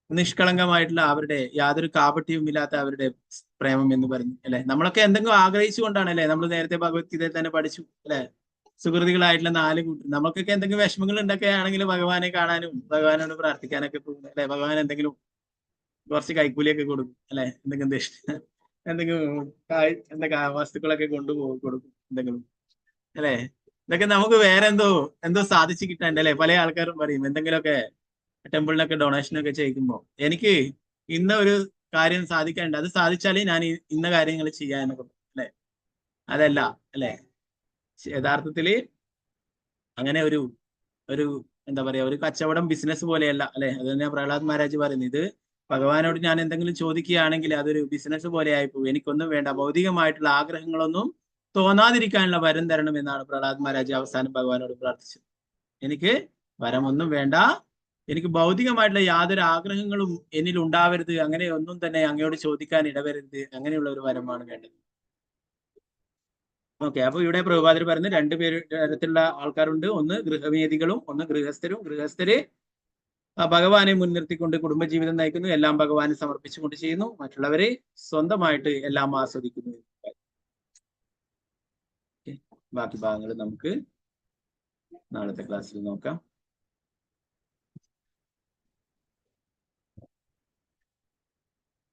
നിഷ്കളങ്കമായിട്ടുള്ള അവരുടെ യാതൊരു കാപട്യവും ഇല്ലാത്ത അവരുടെ പ്രേമം എന്ന് പറഞ്ഞു അല്ലെ. നമ്മളൊക്കെ എന്തെങ്കിലും ആഗ്രഹിച്ചുകൊണ്ടാണ് അല്ലെ. നമ്മൾ നേരത്തെ ഭഗവത്ഗീതയിൽ തന്നെ പഠിച്ചു അല്ലെ. സുഹൃത്തുക്കളായിട്ടുള്ള 4 കൂട്ടർ, നമുക്കൊക്കെ എന്തെങ്കിലും വിഷമങ്ങൾ ഉണ്ടൊക്കെയാണെങ്കിൽ ഭഗവാനെ കാണാനും ഭഗവാനോട് പ്രാർത്ഥിക്കാനൊക്കെ പോകും അല്ലെ. ഭഗവാൻ എന്തെങ്കിലും കുറച്ച് കൈക്കൂലിയൊക്കെ കൊടുക്കും അല്ലെ. എന്തെങ്കിലും വസ്തുക്കളൊക്കെ കൊടുക്കും എന്തെങ്കിലും അല്ലെ. ഇതൊക്കെ നമുക്ക് വേറെ എന്തോ സാധിച്ചു കിട്ടാണ്ട് അല്ലെ. പല ആൾക്കാരും പറയും എന്തെങ്കിലുമൊക്കെ ടെമ്പിളിനൊക്കെ ഡൊണേഷനൊക്കെ ചെയ്യിക്കുമ്പോൾ എനിക്ക് ഇന്ന ഒരു കാര്യം സാധിക്കാനുണ്ട്, അത് സാധിച്ചാലേ ഞാൻ ഇന്ന കാര്യങ്ങൾ ചെയ്യാനൊക്കെ അല്ലെ. അതല്ല അല്ലെ, യഥാർത്ഥത്തില് അങ്ങനെ ഒരു എന്താ പറയാ, ഒരു കച്ചവടം ബിസിനസ് പോലെയല്ല അല്ലെ. അത് തന്നെ പ്രഹ്ലാദ് മഹാരാജ് പറയുന്നത്, ഇത് ഭഗവാനോട് ഞാൻ എന്തെങ്കിലും ചോദിക്കുകയാണെങ്കിൽ അതൊരു ബിസിനസ് പോലെ ആയിപ്പോകും, എനിക്കൊന്നും വേണ്ട, ഭൗതികമായിട്ടുള്ള ആഗ്രഹങ്ങളൊന്നും തോന്നാതിരിക്കാനുള്ള വരം തരണം എന്നാണ് പ്രഹ്ലാദ് മഹാരാജ് അവസാനം ഭഗവാനോട് പ്രാർത്ഥിച്ചത്. എനിക്ക് വരമൊന്നും വേണ്ട, എനിക്ക് ഭൗതികമായിട്ടുള്ള യാതൊരു ആഗ്രഹങ്ങളും എന്നിൽ ഉണ്ടാവരുത്, അങ്ങനെ ഒന്നും തന്നെ അങ്ങയോട് ചോദിക്കാൻ ഇടവരരുത്, അങ്ങനെയുള്ള ഒരു വരമാണ് വേണ്ടത്. ഓക്കെ, അപ്പൊ ഇവിടെ പ്രഭുപാദർ പറയുന്ന 2 തരത്തിലുള്ള ആൾക്കാരുണ്ട്. ഒന്ന് ഗൃഹവേദികളും ഒന്ന് ഗൃഹസ്ഥരും. ഗൃഹസ്ഥര് ഭഗവാനെ മുൻനിർത്തിക്കൊണ്ട് കുടുംബജീവിതം നയിക്കുന്നു, എല്ലാം ഭഗവാനെ സമർപ്പിച്ചുകൊണ്ട് ചെയ്യുന്നു. മറ്റുള്ളവരെ സ്വന്തമായിട്ട് എല്ലാം ആസ്വദിക്കുന്നു. ബാക്കി ഭാഗങ്ങൾ നമുക്ക് നാളത്തെ ക്ലാസ്സിൽ നോക്കാം.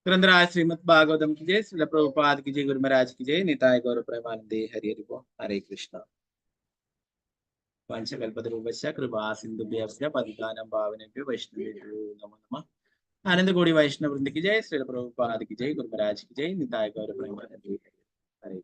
ग्रंथराज श्रीमद् भागवतम की जय, श्रील प्रभुपाद की जय, गुरु महाराज की जय, निताय गौर प्रेमानंदे, हरि हरि बोल, हरे कृष्णा। വാഞ്ചകൽപതരൂപശ്ച കൃപാ സിന്ധുഭ്യസ്യ പതിതാനം പാവനേഭ്യോ വൈഷ്ണവേഭ്യോ നമോ നമഃ. आनंद कोടി वैष्णव वृंद की जय, श्रील प्रभुपाद की जय, गुरु महाराज की जय, निताय गौर प्रेमानंद। हरे